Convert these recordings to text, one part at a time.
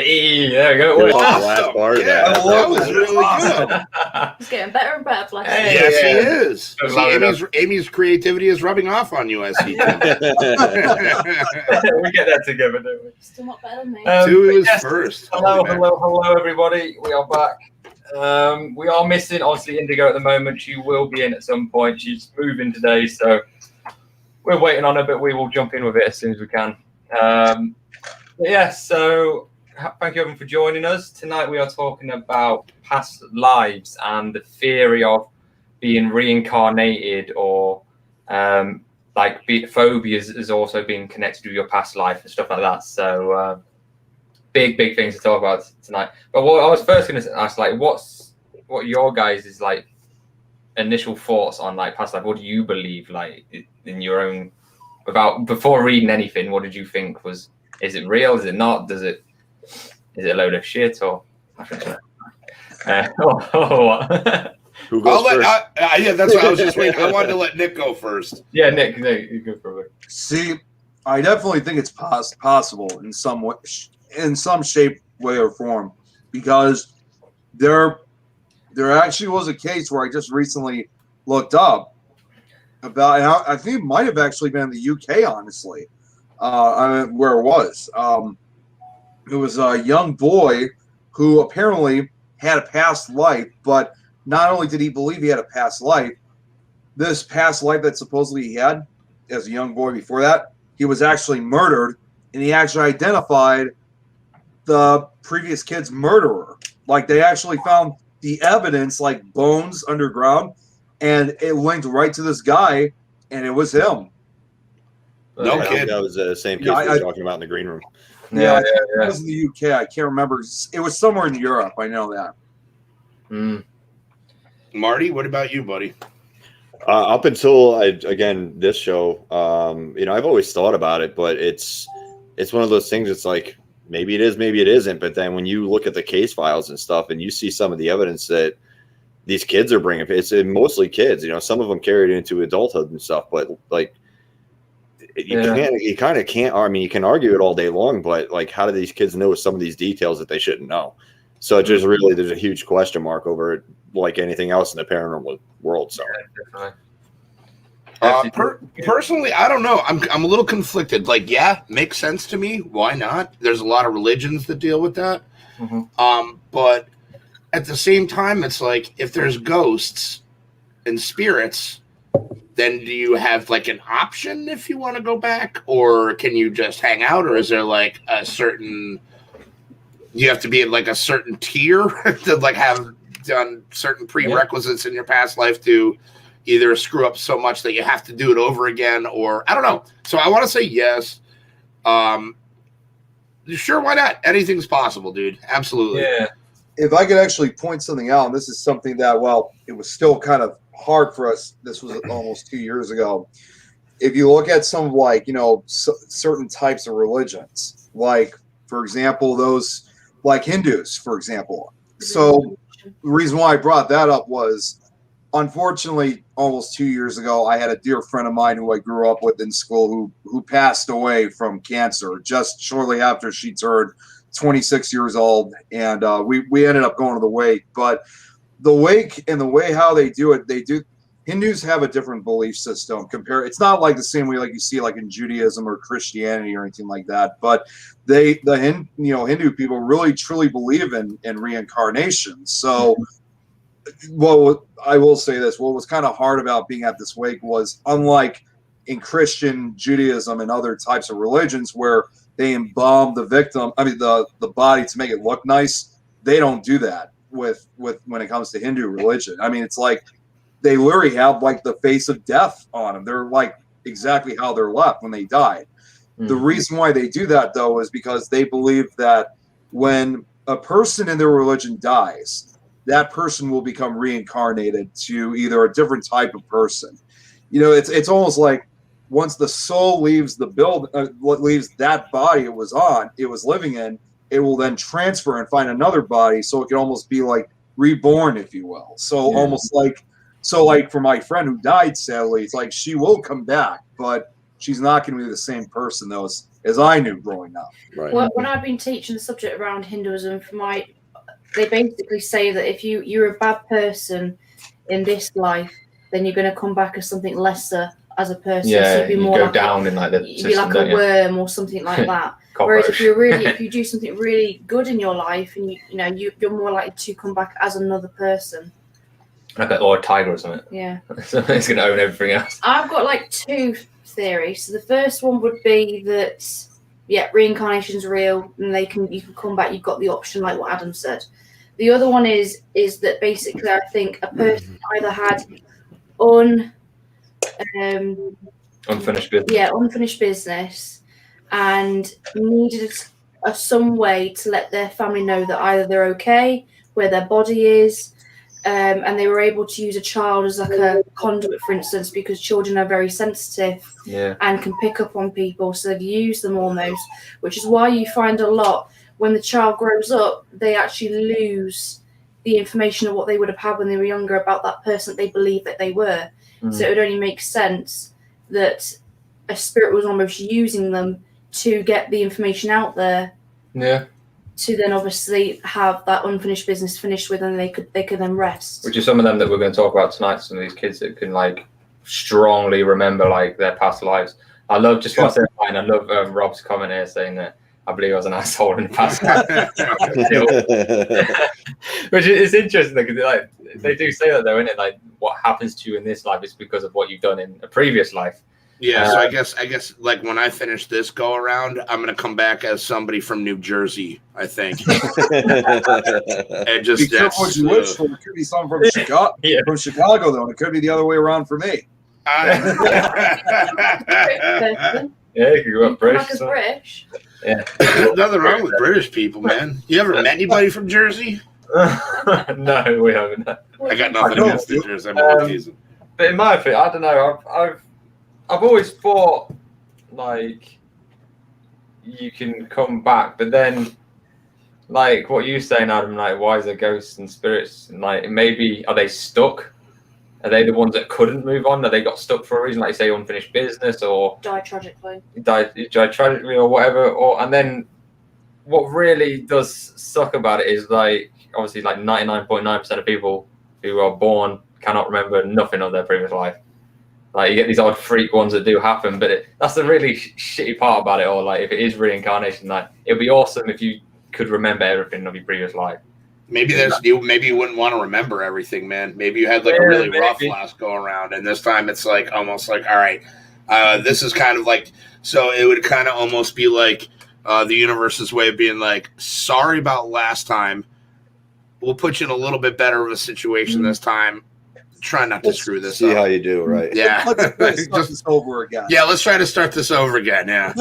Hey, there we go. The last part of Yeah, that. that was really good. He's getting better and better, bless Hey. him. Yes, he Yeah. is. See, Amy's creativity is rubbing off on you, as he did. We get that together, don't we? Still not better than me. Two is yes, first. Hello, everybody. We are back. We are missing, obviously, Indigo at the moment. She will be in at some point. She's moving today, so we're waiting on her, but we will jump in with it as soon as we can. So thank you everyone for joining us. Tonight we are talking about past lives and the theory of being reincarnated, or phobias is also being connected with your past life and stuff like that. So big things to talk about tonight. But what I was first going to ask, what your guys' initial thoughts on past life? What do you believe in your own, before reading anything? What did you think is it real? Is it not? Is it a load of shit or? What? Who goes first? Yeah, that's what I was just waiting. I wanted to let Nick go first. Yeah, Nick, you go first. See, I definitely think it's possible in some way, in some shape, way, or form, because there actually was a case where I just recently looked up about, and I think it might have actually been in the UK, honestly, where it was. It was a young boy who apparently had a past life, but not only did he believe he had a past life, this past life that supposedly he had as a young boy before that, he was actually murdered, and he actually identified the previous kid's murderer. They actually found the evidence, bones underground, and it linked right to this guy, and it was him. No kid. That was the same case we were talking about in the green room. Yeah. It was in the UK. I can't remember. It was somewhere in Europe. I know that. Marty, what about you, buddy? Up until this show, I've always thought about it, but it's one of those things. It's like maybe it is, maybe it isn't. But then when you look at the case files and stuff, and you see some of the evidence that these kids are bringing, it's mostly kids. Some of them carried into adulthood and stuff, but you kind of can't. I mean, you can argue it all day long, but how do these kids know some of these details that they shouldn't know? So it just really, there's a huge question mark over it, like anything else in the paranormal world. So, personally, I don't know. I'm a little conflicted. Makes sense to me. Why not? There's a lot of religions that deal with that. But at the same time, it's if there's ghosts and spirits, then do you have an option if you want to go back, or can you just hang out, or is there a certain? You have to be in a certain tier to have done certain prerequisites in your past life to either screw up so much that you have to do it over again, or I don't know. So I want to say yes. Sure, why not? Anything's possible, dude. Absolutely. Yeah. If I could actually point something out, and this is something that, it was still kind of hard for us. This was almost 2 years ago. If you look at some certain types of religions, for example, those Hindus, for example. So the reason why I brought that up was, unfortunately, almost 2 years ago, I had a dear friend of mine who I grew up with in school who passed away from cancer just shortly after she turned 26 years old, and we ended up going to the wake. But the wake and the way how they do it, Hindus have a different belief system. It's not the same way you see in Judaism or Christianity or anything like that. But Hindu people really truly believe in reincarnation. So, I will say this: what was kind of hard about being at this wake was, unlike in Christian, Judaism, and other types of religions where they embalm the victim, the body to make it look nice, they don't do that with when it comes to Hindu religion. It's they literally have the face of death on them. They're exactly how they're left when they died. The reason why they do that, though, is because they believe that when a person in their religion dies, that person will become reincarnated to either a different type of person. It's almost like once the soul leaves leaves that body it was living in, it will then transfer and find another body, so it can almost be reborn, if you will. So almost for my friend who died, sadly, it's she will come back, but she's not going to be the same person though as I knew growing up. Right. Well, when I've been teaching the subject around Hinduism, they basically say that if you're a bad person in this life, then you're going to come back as something lesser as a person. Yeah, so you'd be more go like down in like the you'd system, be like a worm or something like that. Whereas if you do something really good in your life, and you're more likely to come back as another person. Or a tiger or something. Yeah. So it's going to own everything else. I've got like two theories. So the first one would be that reincarnation's real, and you can come back. You've got the option, like what Adam said. The other one is that basically I think a person either had unfinished business. Yeah, unfinished business, and needed some way to let their family know that either they're okay, where their body is, and they were able to use a child as like a conduit, for instance, because children are very sensitive and can pick up on people, so they've used them almost, which is why you find a lot when the child grows up, they actually lose the information of what they would have had when they were younger about that person that they believe that they were. So it would only make sense that a spirit was almost using them to get the information out there. Yeah. To then obviously have that unfinished business finished with, and they could then rest. Which is some of them that we're going to talk about tonight. Some of these kids that can like strongly remember like their past lives. I love just what I said. I love Rob's comment here saying that I believe I was an asshole in the past. Which is interesting because like they do say that though, isn't it? Like what happens to you in this life is because of what you've done in a previous life. Yeah, so I guess like when I finish this go around, I'm gonna come back as somebody from New Jersey, I think. And just be careful what you wish for. It could be something from Chicago. From Chicago though, and it could be the other way around for me. Yeah, you grew up British. British. Yeah. There's nothing wrong with British people, man. You ever met anybody from Jersey? No, we haven't. I got nothing against the Jersey. But in my opinion, I don't know. I've always thought like you can come back, but then like what you're saying, Adam, like why is there ghosts and spirits? And like maybe are they stuck? Are they the ones that couldn't move on? Are they got stuck for a reason, like you say, unfinished business or died tragically or whatever? And then what really does suck about it is like obviously like 99.9% of people who are born cannot remember nothing of their previous life. Like you get these odd freak ones that do happen, but that's the really shitty part about it all. Like if it is reincarnation, like it'd be awesome if you could remember everything of your previous life. Maybe maybe you wouldn't want to remember everything, man. Maybe you had like a really rough last go around, and this time it's like almost like, all right, this is kind of like, so it would kind of almost be like the universe's way of being like, sorry about last time. We'll put you in a little bit better of a situation this time. Try not to screw this up. See how you do, right? Yeah. Let's start this over again. Yeah, let's try to start this over again. Yeah.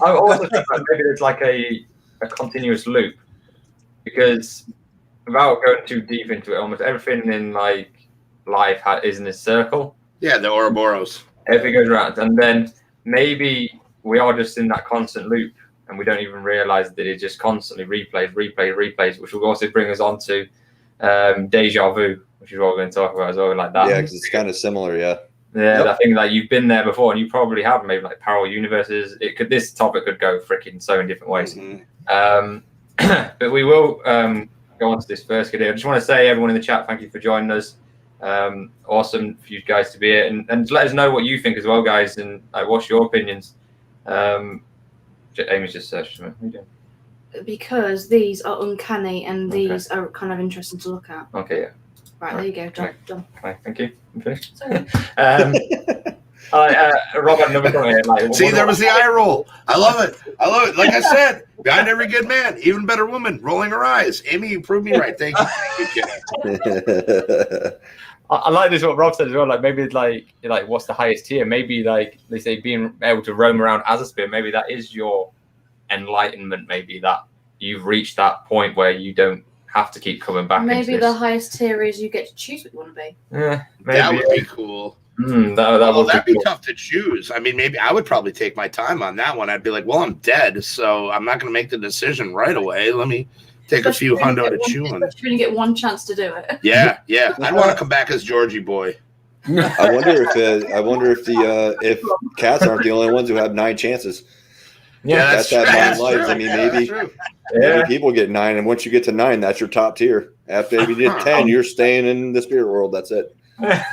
I also think that maybe it's like a continuous loop, because without going too deep into it, almost everything in like life is in a circle. Yeah, the Ouroboros. Everything goes around, and then maybe we are just in that constant loop, and we don't even realize that it just constantly replays, which will also bring us on to deja vu, which is what we're going to talk about as well, like that. Yeah, because it's kind of similar, yeah. Yeah, I think that you've been there before, and you probably have, maybe like parallel universes. This topic could go freaking so in different ways. Mm-hmm. But we will go on to this first video. I just want to say, everyone in the chat, thank you for joining us. Awesome for you guys to be here, and let us know what you think as well, guys, and like, what's your opinions. Amy's just searched for me. What are you doing? Because these are uncanny, and these are kind of interesting to look at. Okay, yeah. Right, there you go. Done. Okay, thank you. I'm finished. Sorry. Rob had another comment here. Like, see, there was the eye roll. I love it. Like I said, behind every good man, even better woman, rolling her eyes. Amy, you proved me right. Thank you. I like this, what Rob said as well. Like maybe like what's the highest tier? Maybe like they say being able to roam around as a spirit. Maybe that is your enlightenment. Maybe that you've reached that point where you don't have to keep coming back. Maybe the highest tier is you get to choose what you want to be. Yeah, maybe. That would be cool. That'd be tough to choose. I mean, maybe I would probably take my time on that one. I'd be like, well, I'm dead, so I'm not going to make the decision right away. Let me take a few hundo to chew on. Especially when you get one chance to do it. Yeah. I'd want to come back as Georgie boy. I wonder if cats aren't the only ones who have 9 chances. Yeah, Cats have 9 lives. I mean, maybe Yeah. people get 9, and once you get to 9, that's your top tier. After you get 10, you're staying in the spirit world. That's it. Yeah,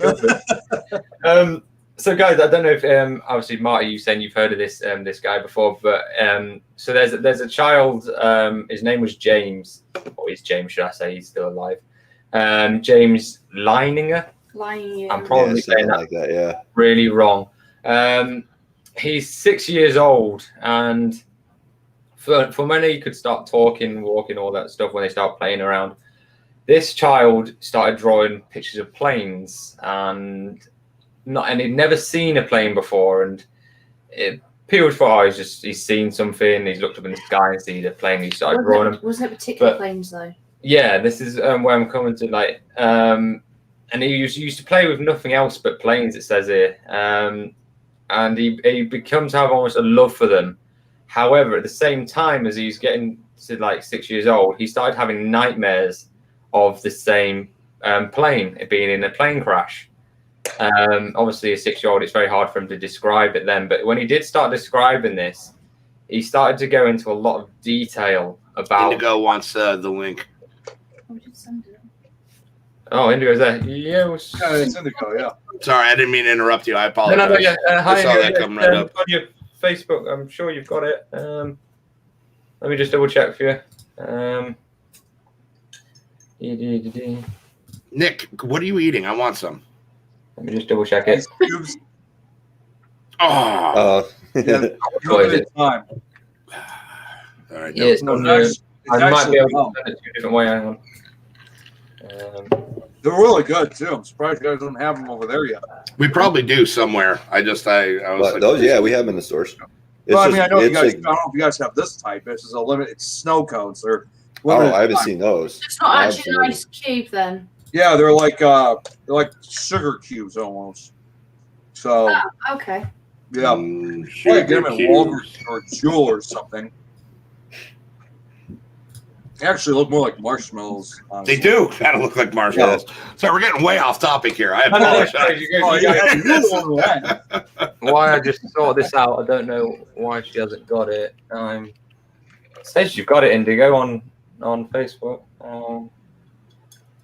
cool. So guys, I don't know if obviously Marty, you saying you've heard of this this guy before, but so there's a child. His name was James, or is James? Should I say he's still alive? James Leininger. I'm probably saying that, like that. Yeah. really wrong. He's 6 years old, and for when he could start talking, walking, all that stuff, when they start playing around, this child started drawing pictures of planes, and he'd never seen a plane before, and people thought, he's seen something. He's looked up in the sky and seen a plane. He started drawing them. Wasn't it particular planes though? Yeah, this is where I'm coming to. Like, and he used to play with nothing else but planes. It says here, and he becomes to have almost a love for them. However, at the same time as he's getting to like 6 years old, he started having nightmares of the same plane, it being in a plane crash. Obviously, a 6-year-old, it's very hard for him to describe it then. But when he did start describing this, he started to go into a lot of detail about. Indigo wants the link. Oh, Indigo's there. Yeah, it's Indigo, yeah. Sorry, I didn't mean to interrupt you. I apologize. No, yeah. Hi, I saw that coming right up. On your Facebook, I'm sure you've got it. Let me just double check for you. Nick, what are you eating? I want some. Let me just double check it. Oh, What is it? Time. all right. Yeah, it's on there. I might be able to send it to a different way. Hang on. They're really good too. I'm surprised you guys don't have them over there yet. We probably do somewhere. I was like, those, yeah, we have them in the stores. Well, I mean, I know you guys. I don't know if you guys have this type. This is a limited snow cones. They're I haven't seen those. It's not actually a nice cube then. Yeah, they're like sugar cubes almost. So Okay. yeah, like them at Walgreens or Jewel or something. They actually look more like marshmallows. Honestly. They do kind of look like marshmallows. Yeah. Sorry, we're getting way off topic here. I apologize. Why I just sorted this out, I don't know why she hasn't got it. It says you've got it, Indigo, on Facebook.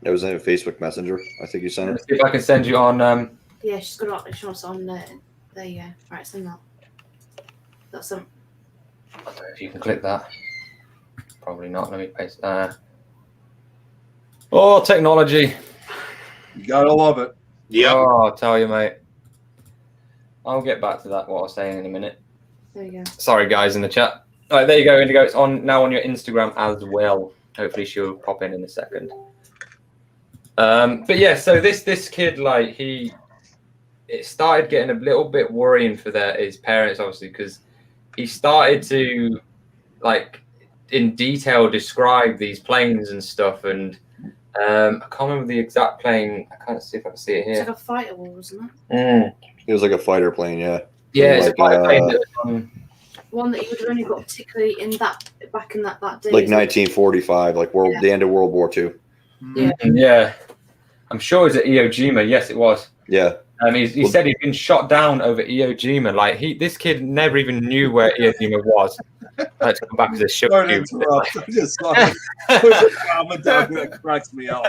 It was in a Facebook Messenger. I think you sent it. Let's see if I can send you on. Yeah, she wants on there. There you go. Right, send that. That's some. I don't know if you can click that. Probably not. Let me paste. Oh, technology. You gotta love it. Yeah. Oh, I'll tell you, mate. I'll get back to that, what I was saying in a minute. There you go. Sorry, guys, in the chat. All right, there you go, Indigo. It's on now on your Instagram as well. Hopefully she'll pop in a second. But yeah, so this kid, like, it started getting a little bit worrying for his parents, obviously, because he started to, like, in detail describe these planes and stuff, and I can't remember the exact plane. I can't see if I can see it here. It's like a fighter wall, wasn't it? It was like a fighter plane, yeah. Yeah, it's like, a fighter plane. That, one that you would have only got particularly in that back in that day. Like 1945, like the end of World War II. Yeah. I'm sure it was at Iwo Jima. Yes, it was. Yeah. He said he'd been shot down over Iwo Jima. Like this kid never even knew where Iwo Jima was. Let's come back to the show. I just saw a comment down here that cracks me up.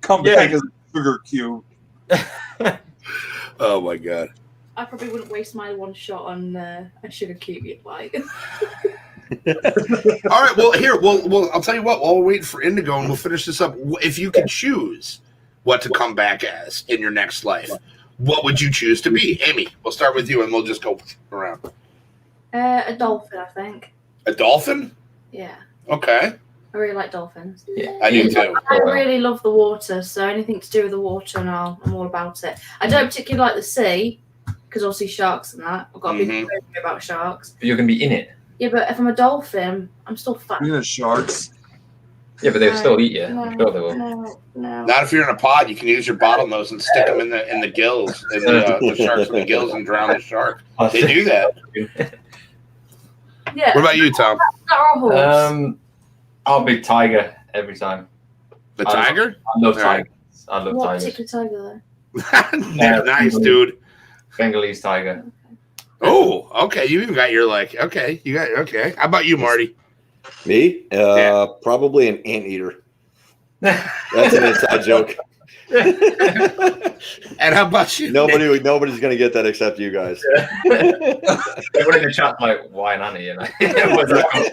Come back as a sugar cube. Oh my god. I probably wouldn't waste my one shot on a sugar cube. Like. All right. Well, here. Well, I'll tell you what. While we're waiting for Indigo, and we'll finish this up. If you could choose what to come back as in your next life, what would you choose to be? Amy, we'll start with you, and we'll just go around. A dolphin, I think. A dolphin? Yeah. Okay. I really like dolphins. Yeah, I do too. I really love the water, so anything to do with the water, and I'm all about it. I don't particularly like the sea, because obviously sharks and that. I've got a big phobia about sharks. But you're going to be in it. Yeah, but if I'm a dolphin, I'm still fat. You're the sharks. Yeah, but they'll still eat you. No, I'm sure they will. No. Not if you're in a pod. You can use your bottlenose and stick them in the gills, in the sharks in the gills, and drown the shark. They do that. Yeah. What about you, Tom? Or a horse. I'll be tiger every time. The tiger? I love tigers. I love What tigers. particular tiger though? Nice, dude. Bengalese tiger. Oh, okay. You even got your okay. You got okay. How about you, Marty? Me? Probably an anteater. That's an inside joke. And how about you? Nobody's gonna get that except you guys. Everyone in the chat like, why an annie? Where's that come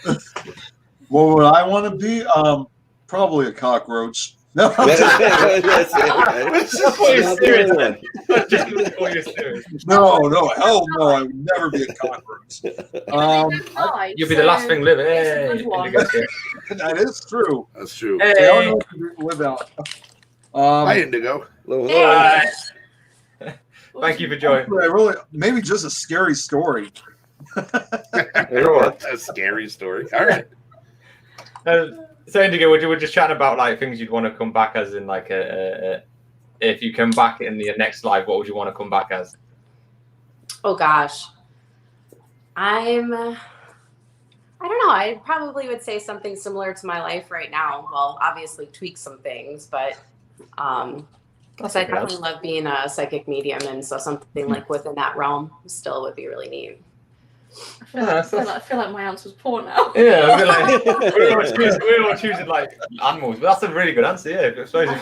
from? What would I want to be? Probably a cockroach. No, no, hell no, I would never be a cockroach. You'll be the last thing living. Hey, that is true. That's true. Hey. I don't know if you live out. Hi, Indigo. Thank you for joining. Maybe just a scary story. A scary story. All right. So Indigo, we're just chatting about like things you'd want to come back as in like if you come back in the next life, what would you want to come back as? Oh gosh, I don't know. I probably would say something similar to my life right now. Well, obviously tweak some things, but because I definitely love being a psychic medium, and so something like within that realm still would be really neat. I feel like my answer was poor now. Yeah, I feel like we're all choosing like animals, but that's a really good answer. Yeah, I suppose if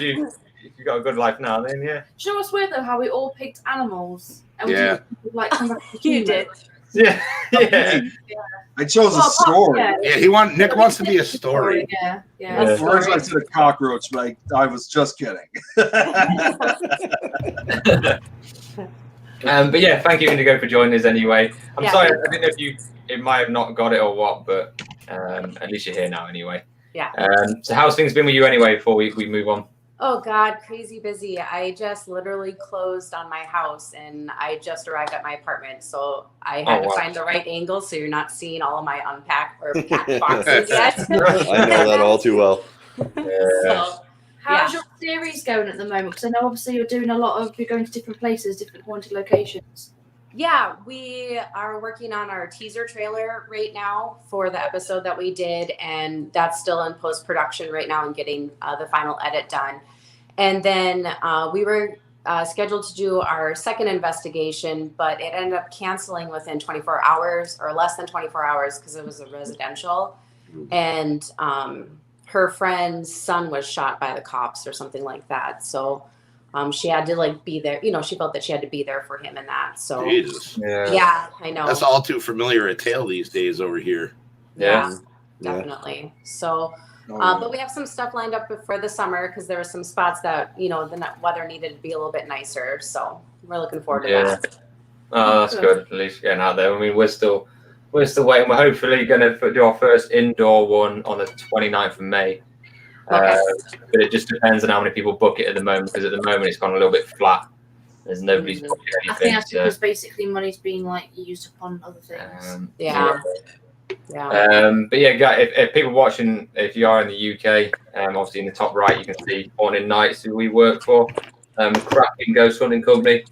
you got a good life now, then yeah. Do you know what's weird though? How we all picked animals, and we Yeah. didn't like come back to You did. Yeah. I chose a story. Yeah, Nick wants to be a story. Yeah. At first I said a cockroach, but I was just kidding. But yeah, thank you, Indigo, for joining us anyway. I'm sorry, I don't know if it might have not got it or what, but at least you're here now anyway. Yeah. So how's things been with you anyway before we move on? Oh God, crazy busy. I just literally closed on my house and I just arrived at my apartment. So I had to find the right angle so you're not seeing all of my unpacked or packed boxes yet. I know that all too well. So, how's your series going at the moment? Because I know obviously you're going to different places, different haunted locations. Yeah, we are working on our teaser trailer right now for the episode that we did, and that's still in post-production right now and getting the final edit done. And then we were scheduled to do our second investigation, but it ended up canceling within 24 hours or less than 24 hours because it was a residential. And her friend's son was shot by the cops or something like that. So she had to be there. She felt that she had to be there for him and that. So Jesus. Yeah, I know. That's all too familiar a tale these days over here. Yeah, definitely. So, but we have some stuff lined up for the summer because there were some spots that, the weather needed to be a little bit nicer. So we're looking forward to that. Oh, that's good. At least getting out there. I mean, we're still waiting. We're hopefully going to do our first indoor one on the 29th of May. Okay. But it just depends on how many people book it at the moment, because at the moment it's gone a little bit flat. There's nobody's booking anything. I think that's because basically money's being used upon other things. But yeah, guys, if people watching, if you are in the UK, obviously in the top right you can see Haunted Nights, who we work for, cracking ghost hunting company.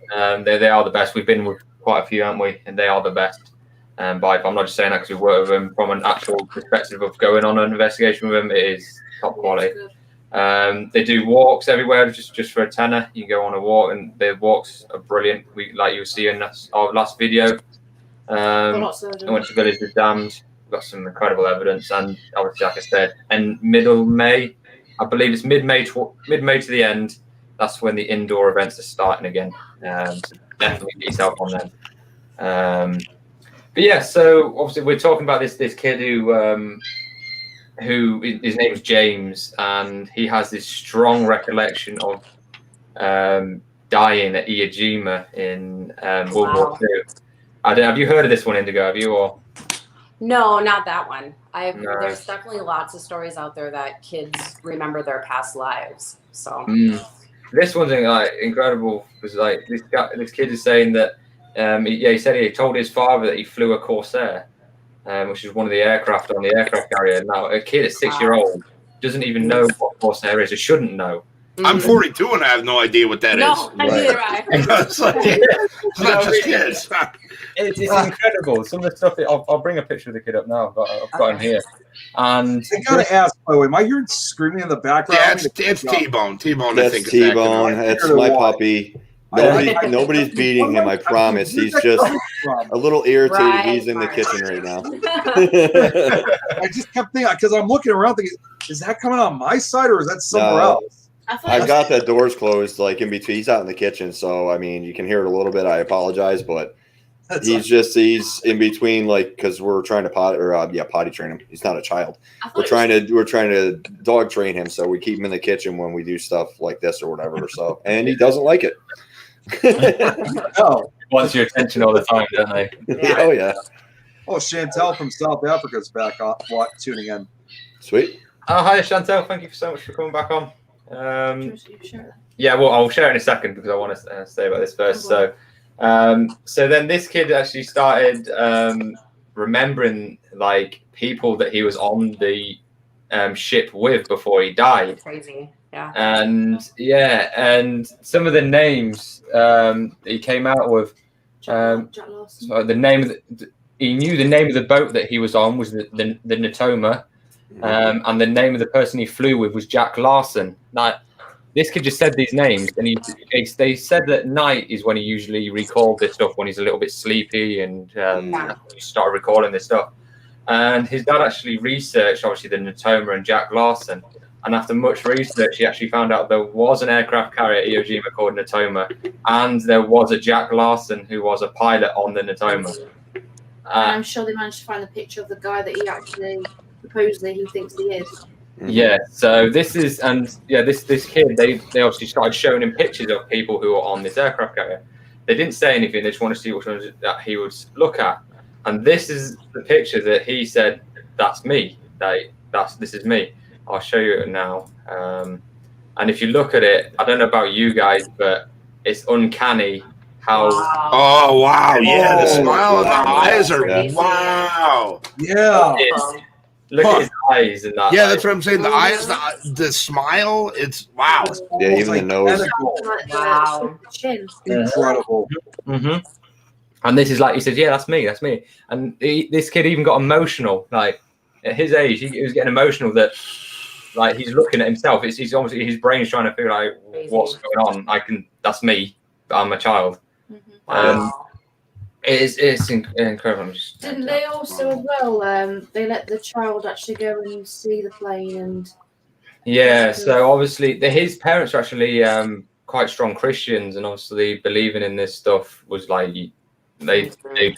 They are the best. We've been with quite a few, haven't we? And they are the best. I'm not just saying that because we work with them from an actual perspective of going on an investigation with them. It is top quality. They do walks everywhere just for a tenner. You can go on a walk, and their walks are brilliant. Like you see in our last video. I went to Village of the Damned. We've got some incredible evidence, and obviously, like I said, and middle May, I believe it's mid-May to the end. That's when the indoor events are starting again. So definitely get yourself on them. But yeah, so obviously we're talking about this kid who his name is James, and he has this strong recollection of dying at Iwo Jima in World War II. Have you heard of this one, Indigo? Have you? Or no, not that one. There's definitely lots of stories out there that kids remember their past lives. So this one's incredible because this kid is saying that he said he told his father that he flew a Corsair, which is one of the aircraft on the aircraft carrier. Now a kid at 6 years old doesn't even know what Corsair is, or shouldn't know. I'm 42 and I have no idea what that is. No, neither I. It's like, it's not just kids. It's incredible. Some of the stuff that I'll bring a picture of the kid up now. I've got him here. And I gotta ask, by the way, am I hearing screaming in the background? Yeah, it's T-Bone. T-Bone, I think. That's T-Bone. It's my puppy. Nobody's beating him, I promise. He's just a little irritated. Right, He's in the kitchen right now. I just kept thinking, because I'm looking around thinking, is that coming on my side or is that somewhere else? I got the doors closed, like in between. He's out in the kitchen, so I mean, you can hear it a little bit. I apologize, but he's in between, like, because we're trying to potty train him. He's not a child. We're trying to dog train him, so we keep him in the kitchen when we do stuff like this or whatever. So, and he doesn't like it. No. Wants your attention all the time, don't they? Yeah. Oh yeah. Oh, Chantel from South Africa's back on, tuning in. Sweet. Oh, hi, Chantel. Thank you so much for coming back on. Yeah, well, I'll share in a second because I want to say about this first. So then this kid actually started remembering like people that he was on the ship with before he died. Crazy, yeah. And some of the names he came out with. Jack Larson. So the name he knew the name of the boat that he was on was the Natoma. And the name of the person he flew with was Jack Larson. Now, this kid just said these names, and they said that night is when he usually recalled this stuff when he's a little bit sleepy, and he started recalling this stuff. And his dad actually researched, obviously, the Natoma and Jack Larson. And after much research, he actually found out there was an aircraft carrier at Iwo Jima called Natoma, and there was a Jack Larson who was a pilot on the Natoma. And I'm sure they managed to find the picture of the guy that he actually supposedly he thinks he is. Yeah, so this is, this kid, they obviously started showing him pictures of people who were on this aircraft carrier. They didn't say anything, they just wanted to see which ones that he would look at. And this is the picture that he said, that's me. This is me. I'll show you it now. And if you look at it, I don't know about you guys, but it's uncanny how... Oh, wow. Yeah, the smile and the eyes are... Wow. Yeah. Look at his eyes and that. Yeah, that's what I'm saying. The eyes, the smile, it's wow. Yeah, even the nose. Wow. Incredible. Mm-hmm. And this is like, he said, yeah, that's me. And this kid even got emotional. Like, at his age, he was getting emotional that, like, he's looking at himself. He's obviously, his brain's trying to figure out what's going on. That's me, but I'm a child. Wow. It's incredible. Didn't they also as well? They let the child actually go and see the plane and. Yeah, so obviously his parents are actually quite strong Christians, and obviously believing in this stuff was like they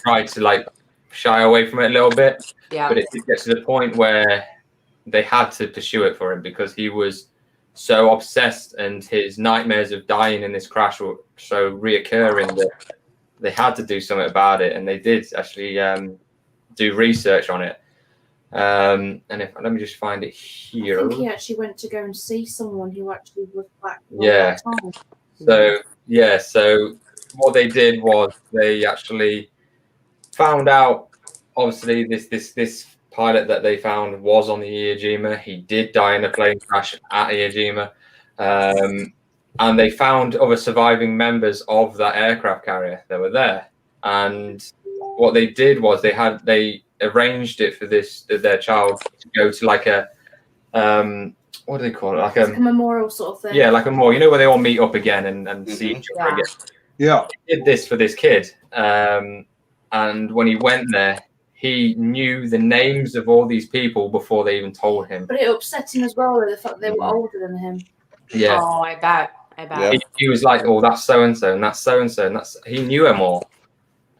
tried to like shy away from it a little bit. Yeah. But it gets to the point where they had to pursue it for him because he was so obsessed, and his nightmares of dying in this crash were so reoccurring that they had to do something about it, and they did actually do research on it. And let me just find it here. I think he actually went to go and see someone who actually was back. Yeah. So what they did was they actually found out. Obviously, this pilot that they found was on the Iwo Jima. He did die in a plane crash at Iwo Jima. And they found other surviving members of that aircraft carrier that were there. And what they did was they arranged it for their child to go to like a what do they call it? Like a memorial sort of thing. Yeah, like a memorial. You know, where they all meet up again and see each other again. Yeah. He did this for this kid. And when he went there, he knew the names of all these people before they even told him. But it upset him as well, the fact they were older than him. Yeah. Oh, I bet. Yeah. He was like, oh, that's so-and-so, and that's so-and-so, and he knew them all.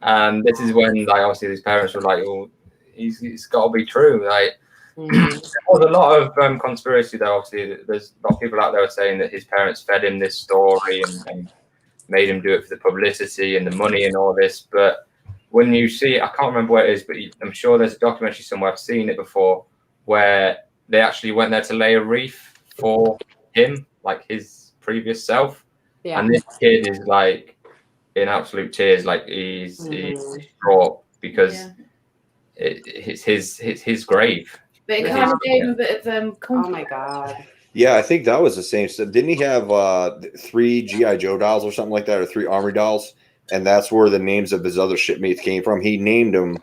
And this is when, like, obviously his parents were like, oh, it's got to be true. Like, there was a lot of conspiracy, though. Obviously, there's a lot of people out there saying that his parents fed him this story and made him do it for the publicity and the money and all this. But when you see it, I can't remember where it is, but I'm sure there's a documentary somewhere, I've seen it before, where they actually went there to lay a wreath for him, like his previous self. Yeah. And this kid is like in absolute tears, like he's distraught because it's his grave. But it kind of gave him a bit of comfort. Oh my god. Yeah, I think that was the same. So didn't he have 3 GI Joe dolls or something like that, or 3 Armory dolls? And that's where the names of his other shipmates came from. He named them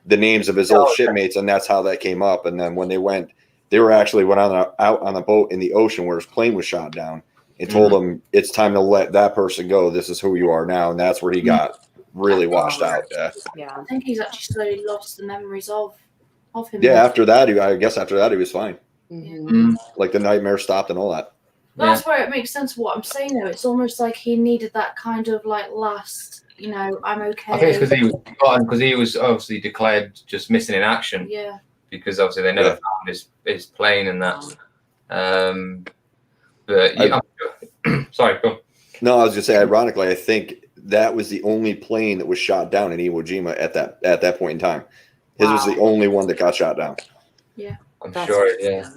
the names of his old shipmates, and that's how that came up. And then when they went out on a boat in the ocean where his plane was shot down, and told him it's time to let that person go. This is who you are now, and that's where he got really washed out. Yeah, I think he's actually slowly lost the memories of him. Yeah, after that, I guess after that he was fine. Mm-hmm. Like the nightmare stopped and all that. That's where it makes sense what I'm saying though. It's almost like he needed that kind of like last, I'm okay. I think it's because he was obviously declared just missing in action. Yeah. Because obviously they never found his plane and that. But sorry, go on. No, I was just saying, ironically, I think that was the only plane that was shot down in Iwo Jima at that point in time. His was the only one that got shot down. Yeah, I'm sure. Yeah,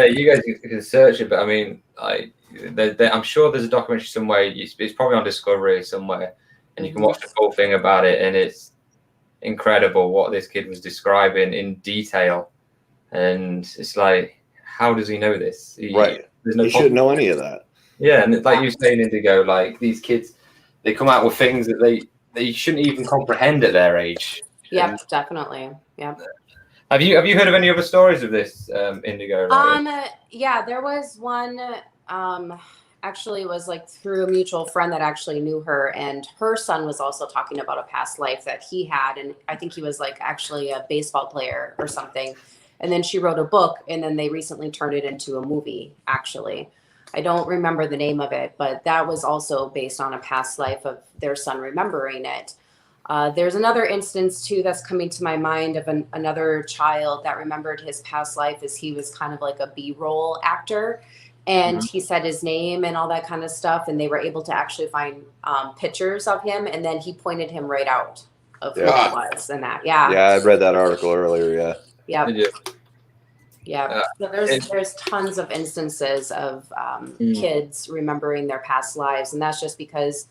you guys can search it, but I mean, I'm sure there's a documentary somewhere. It's probably on Discovery somewhere, and you can watch the full thing about it, and it's incredible what this kid was describing in detail, and it's like, how does he know this? Right. He shouldn't know any of that. Yeah, and like you saying, Indigo, like these kids, they come out with things that they shouldn't even comprehend at their age. Yep, definitely. Yep. Have you heard of any other stories of this, Indigo? Yeah, there was one. Actually, was like through a mutual friend that actually knew her, and her son was also talking about a past life that he had, and I think he was like actually a baseball player or something. And then she wrote a book, and then they recently turned it into a movie, actually. I don't remember the name of it, but that was also based on a past life of their son remembering it. There's another instance, too, that's coming to my mind of another child that remembered his past life as he was kind of like a B-roll actor. And he said his name and all that kind of stuff, and they were able to actually find pictures of him, and then he pointed him right out of who it was and that. Yeah. Yeah, I read that article earlier, yeah. Yeah. Yeah. So there's tons of instances of kids remembering their past lives. And that's just because,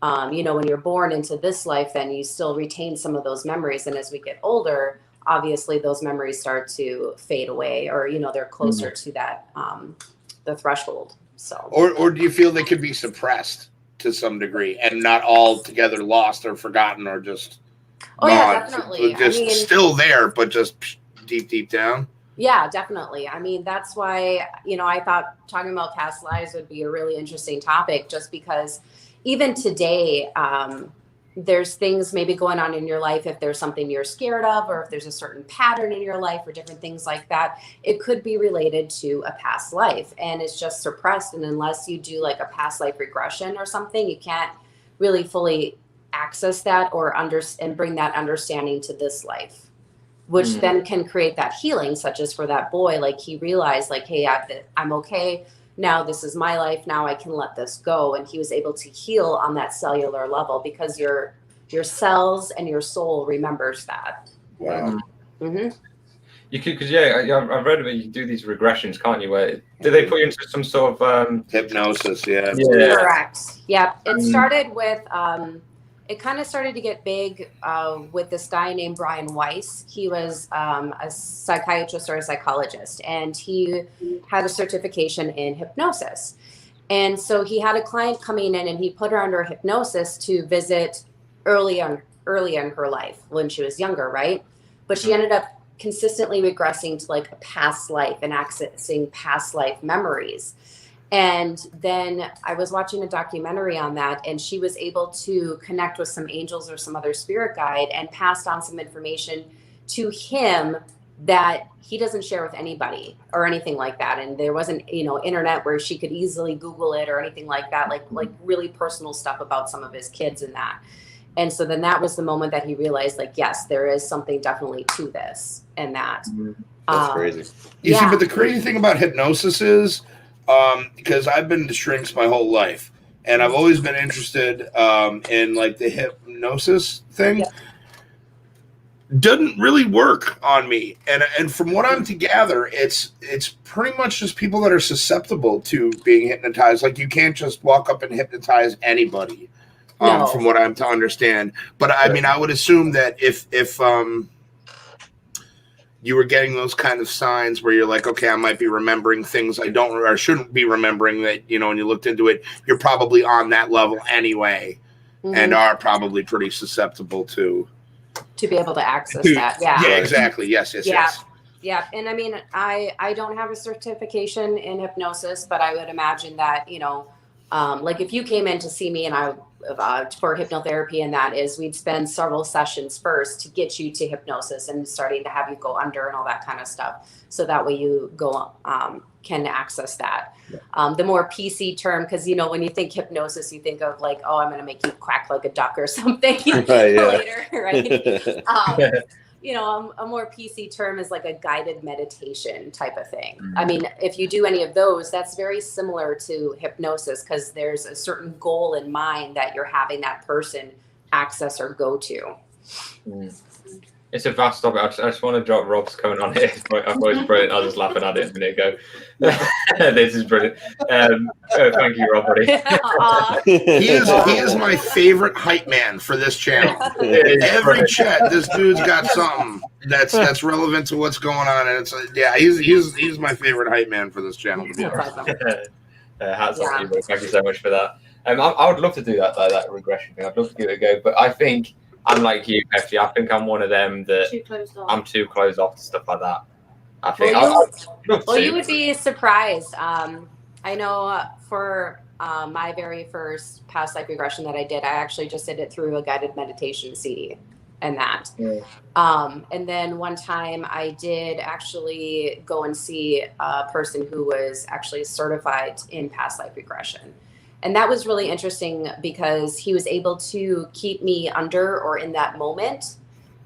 when you're born into this life, then you still retain some of those memories. And as we get older, obviously those memories start to fade away, or, they're closer to that, the threshold. So, or do you feel they could be suppressed to some degree and not altogether lost or forgotten or just yeah, definitely. Just still there, but just deep down? Yeah, definitely. I mean, that's why, I thought talking about past lives would be a really interesting topic, just because even today, there's things maybe going on in your life. If there's something you're scared of, or if there's a certain pattern in your life or different things like that, it could be related to a past life, and it's just suppressed. And unless you do like a past life regression or something, you can't really fully access that and bring that understanding to this life, which then can create that healing, such as for that boy, like he realized like, hey, I'm okay. Now this is my life. Now I can let this go. And he was able to heal on that cellular level because your cells and your soul remembers that. Wow. Mm-hmm. You could, because I've read about you do these regressions, can't you? Where do they put you into some sort of hypnosis? Yeah. Correct. Yeah. It started with it kind of started to get big with this guy named Brian Weiss. He was a psychiatrist or a psychologist, and he had a certification in hypnosis. And so he had a client coming in, and he put her under hypnosis to visit early in her life when she was younger, right? But she ended up consistently regressing to like a past life and accessing past life memories. And then I was watching a documentary on that, and she was able to connect with some angels or some other spirit guide and passed on some information to him that he doesn't share with anybody or anything like that. And there wasn't, internet where she could easily Google it or anything like that, like really personal stuff about some of his kids and that. And so then that was the moment that he realized, like, yes, there is something definitely to this and that. That's crazy. You see, but the crazy thing about hypnosis is, because I've been to shrinks my whole life, and I've always been interested in like the hypnosis thing. Yeah. Doesn't really work on me, and from what I'm to gather, it's pretty much just people that are susceptible to being hypnotized. Like you can't just walk up and hypnotize anybody, from what I'm to understand. But I mean, I would assume that if you were getting those kind of signs where you're like, okay, I might be remembering things I don't or shouldn't be remembering that, when you looked into it, you're probably on that level anyway and are probably pretty susceptible to be able to access that. Yeah. Yeah, exactly. Yes. Yeah. And I mean, I don't have a certification in hypnosis, but I would imagine that, like if you came in to see me and I for hypnotherapy, and that is we'd spend several sessions first to get you to hypnosis and starting to have you go under and all that kind of stuff. So that way you go can access that. The more PC term, because when you think hypnosis, you think of like, oh, I'm going to make you quack like a duck or something later, right? A more PC term is like a guided meditation type of thing. I mean, if you do any of those, that's very similar to hypnosis because there's a certain goal in mind that you're having that person access or go to. It's a vast topic. I just want to drop Rob's comment on it. I thought it was brilliant. I was laughing at it a minute ago. This is brilliant. Thank you, Rob, buddy. He is my favorite hype man for this channel. Every chat, this dude's got something that's relevant to what's going on, and it's he's my favorite hype man for this channel. To be honest. Hats off to you, thank you so much for that. I would love to do that regression thing. I'd love to give it a go, but I think I'm like you, Hefty. I think I'm one of them that I'm too closed off to stuff like that. I think. You would be surprised. I know for my very first past life regression that I did, I actually just did it through a guided meditation CD and that. And then one time I did actually go and see a person who was actually certified in past life regression. And that was really interesting because he was able to keep me under or in that moment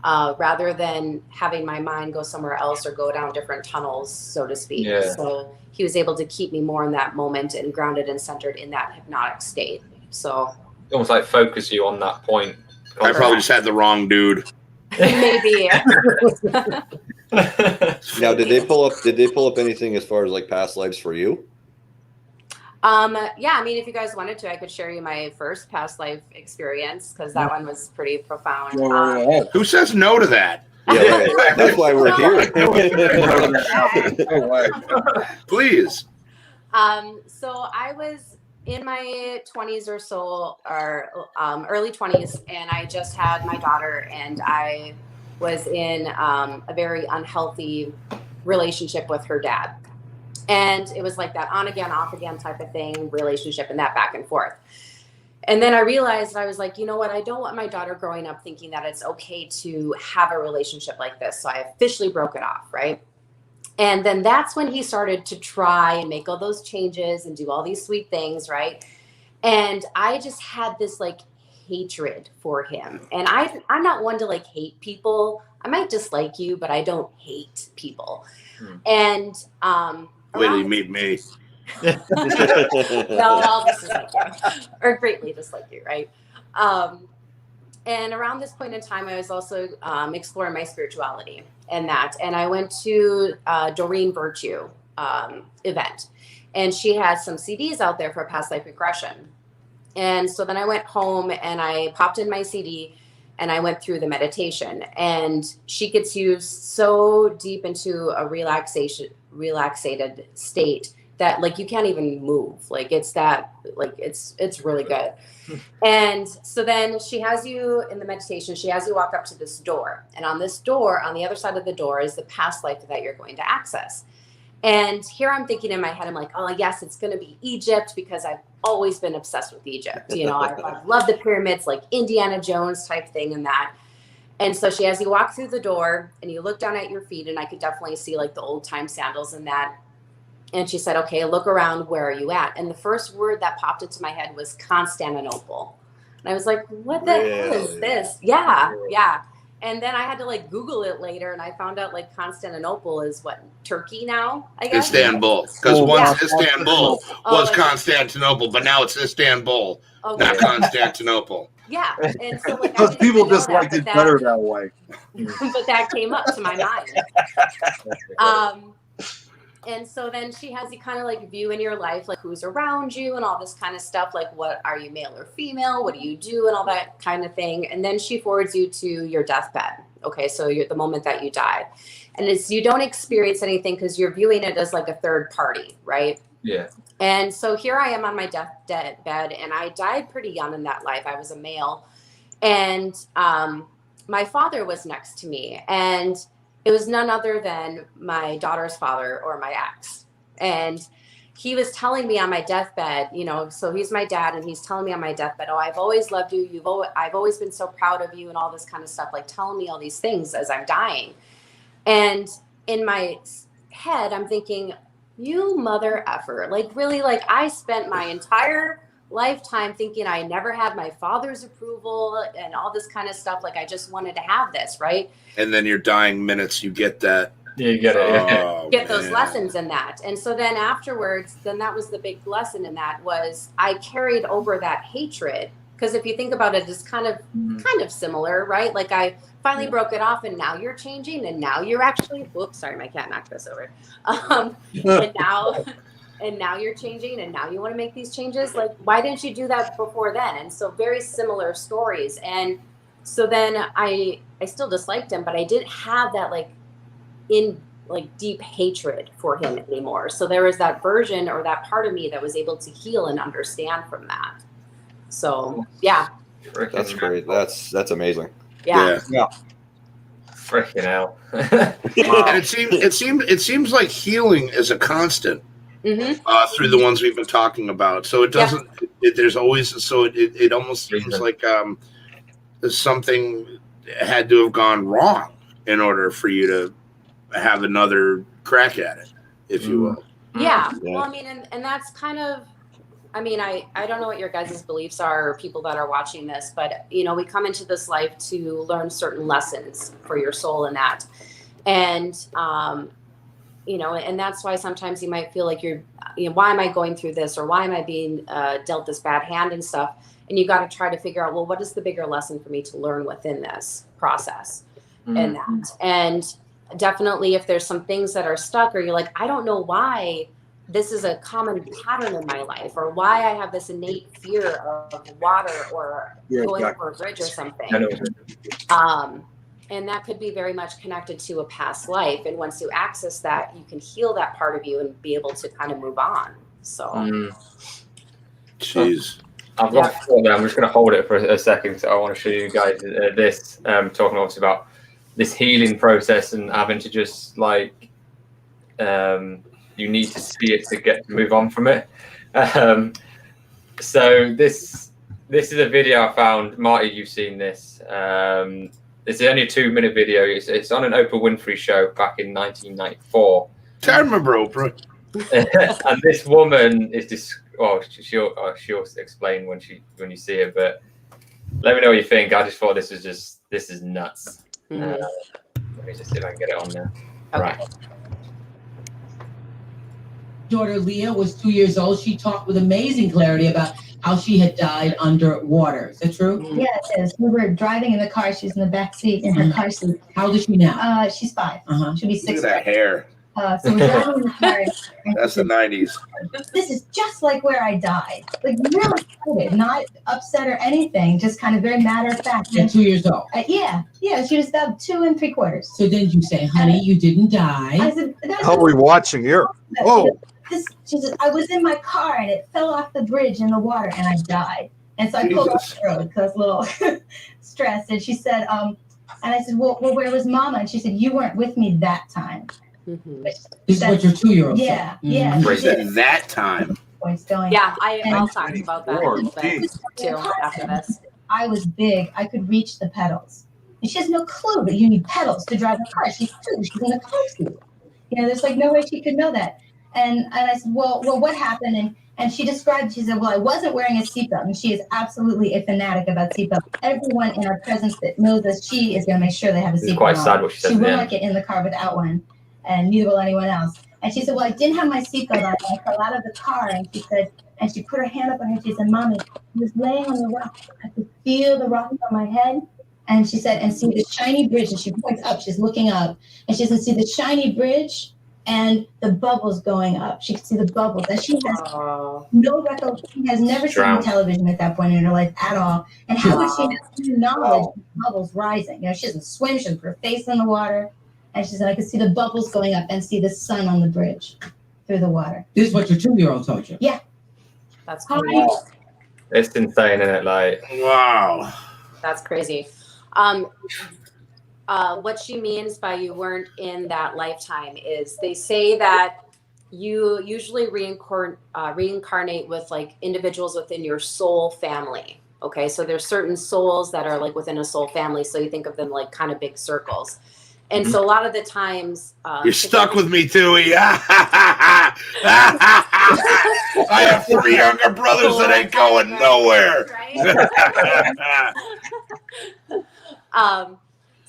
rather than having my mind go somewhere else or go down different tunnels, so to speak. Yeah. So he was able to keep me more in that moment and grounded and centered in that hypnotic state. So almost like focus you on that point. I probably just had the wrong dude. Maybe. Now, did they pull up anything as far as like past lives for you? Yeah, I mean, if you guys wanted to, I could share you my first past life experience because that one was pretty profound. Who says no to that? Yeah, right. That's why we're here. Please. So I was in my 20s or so, or early 20s, and I just had my daughter, and I was in a very unhealthy relationship with her dad. And it was like that on again, off again type of thing, relationship and that back and forth. And then I realized, I was like, you know what? I don't want my daughter growing up thinking that it's okay to have a relationship like this. So I officially broke it off, right? And then that's when he started to try and make all those changes and do all these sweet things, right? And I just had this like hatred for him. And I'm not one to like hate people. I might dislike you, but I don't hate people. And wait till you meet me. No, I'll dislike you, or greatly dislike you, right? And around this point in time, I was also exploring my spirituality and that. And I went to Doreen Virtue event, and she has some CDs out there for past life regression. And so then I went home and I popped in my CD and I went through the meditation, and she gets you so deep into a relaxated state that like you can't even move. Like it's that, like it's really good. And so then she has you in the meditation, she has you walk up to this door, and on this door, on the other side of the door is the past life that you're going to access. And here I'm thinking in my head, I'm like, oh yes, it's going to be Egypt because I've always been obsessed with Egypt. You know, I love the pyramids, like Indiana Jones type thing and that. And so she has you walk through the door and you look down at your feet, and I could definitely see like the old time sandals and that. And she said, okay, look around. Where are you at? And the first word that popped into my head was Constantinople. And I was like, what the hell is this? Yeah. And then I had to like Google it later, and I found out like Constantinople is what, Turkey now, I guess? Istanbul. Because once Istanbul was Constantinople, but now it's Istanbul, not Constantinople. Yeah. And so like, because people just liked it better that way. But that came up to my mind. And so then she has you kind of like view in your life, like who's around you and all this kind of stuff. Like, what are you, male or female? What do you do? And all that kind of thing. And then she forwards you to your deathbed. Okay. So you're the moment that you die. And it's, you don't experience anything because you're viewing it as like a third party. Right. Yeah. And so here I am on my deathbed, and I died pretty young in that life. I was a male. And my father was next to me, and it was none other than my daughter's father, or my ex. And he was telling me on my deathbed, you know, so he's my dad, and he's telling me on my deathbed, oh, I've always loved you. I've always been so proud of you, and all this kind of stuff, like telling me all these things as I'm dying. And in my head, I'm thinking, you mother effer, like really, like I spent my entire lifetime thinking I never had my father's approval and all this kind of stuff. Like I just wanted to have this, right? And then your dying minutes, you get that. Yeah, you get it. Oh, get those lessons in that. And so then afterwards, then that was the big lesson in that was I carried over that hatred. Because if you think about it, it's kind of similar, right? Like I finally broke it off, and now you're changing, and now you're actually, whoops, sorry, my cat knocked this over. And now you're changing, and now you want to make these changes. Like, why didn't you do that before then? And so very similar stories. And so then I still disliked him, but I didn't have that like deep hatred for him anymore. So there was that version or that part of me that was able to heal and understand from that. So yeah, That's great. That's amazing. yeah. Freaking hell. And it seems like healing is a constant through the ones we've been talking about. So it doesn't. There's always. So it almost seems like something had to have gone wrong in order for you to have another crack at it, if you will. Yeah. Well, I mean, and that's kind of. I mean, I don't know what your guys' beliefs are, or people that are watching this, but, you know, we come into this life to learn certain lessons for your soul in that. And, you know, and that's why sometimes you might feel like why am I going through this? Or why am I being dealt this bad hand and stuff? And you got to try to figure out, well, what is the bigger lesson for me to learn within this process and that? And definitely if there's some things that are stuck, or you're like, I don't know why this is a common pattern in my life, or why I have this innate fear of water or going over a bridge or something. And that could be very much connected to a past life. And once you access that, you can heal that part of you and be able to kind of move on. So, Jeez. I've got a thought there. I'm just going to hold it for a second. So I want to show you guys this, talking obviously about this healing process and having to just like, you need to see it to move on from it. So this is a video I found. Marty, you've seen this. It's only a 2-minute video. It's on an Oprah Winfrey show back in 1994. I remember Oprah. And this woman is she'll explain when you see it. But let me know what you think. I just thought this is nuts. Let me just see if I can get it on there. Okay. Right. Daughter Leah was 2 years old. She talked with amazing clarity about how she had died underwater. Is that true? Yeah, it is. We were driving in the car. She's in the back seat in her car seat. How old is she now? She's 5. She'll be 6. Look at that hair. So we're driving in the car. That's the 90s. This is just like where I died. Like really excited, not upset or anything. Just kind of very matter of fact. At 2 years old. Yeah. She was about 2 3/4. So then you say, honey, you didn't die. I said, How are we watching here? Oh. She said, I was in my car and it fell off the bridge in the water and I died. And so I pulled off the road because I was a little stressed. And she said, and I said, well, where was Mama? And she said, you weren't with me that time. This is what your 2-year-old said. Yeah. She said that time. Points going. Yeah, I'll talk about that a little bit too after this. I was big. I could reach the pedals. And she has no clue that you need pedals to drive a car. She's 2. She's in a car seat. There's like no way she could know that. And I said, well, what happened? And she described, she said, well, I wasn't wearing a seatbelt. And she is absolutely a fanatic about seatbelts. Everyone in our presence that knows us, she is going to make sure they have a seatbelt. It's quite sad what she said. She will not get in the car without one. And neither will anyone else. And she said, well, I didn't have my seatbelt on. I fell out of the car. And she said, and she put her hand up on her. She said, Mommy, I was laying on the rock. I could feel the rock on my head. And she said, and see the shiny bridge. And she points up. She's looking up. And she said, see the shiny bridge? and the bubbles going up. She could see the bubbles, and she has Oh. no recollection. She has never seen television at that point in her life at all. And how would she have any knowledge of bubbles rising? You know, she doesn't swim. She doesn't put her face in the water. And she said, I could see the bubbles going up and see the sun on the bridge through the water. This is what your 2-year-old told you? Yeah. That's crazy. It's insane, isn't it? Like, wow. That's crazy. What she means by you weren't in that lifetime is they say that you usually reincarnate with like individuals within your soul family. Okay, so there's certain souls that are like within a soul family. So you think of them like kind of big circles. And so a lot of the times you're stuck with me, Tui. I have 3 younger brothers that ain't going nowhere.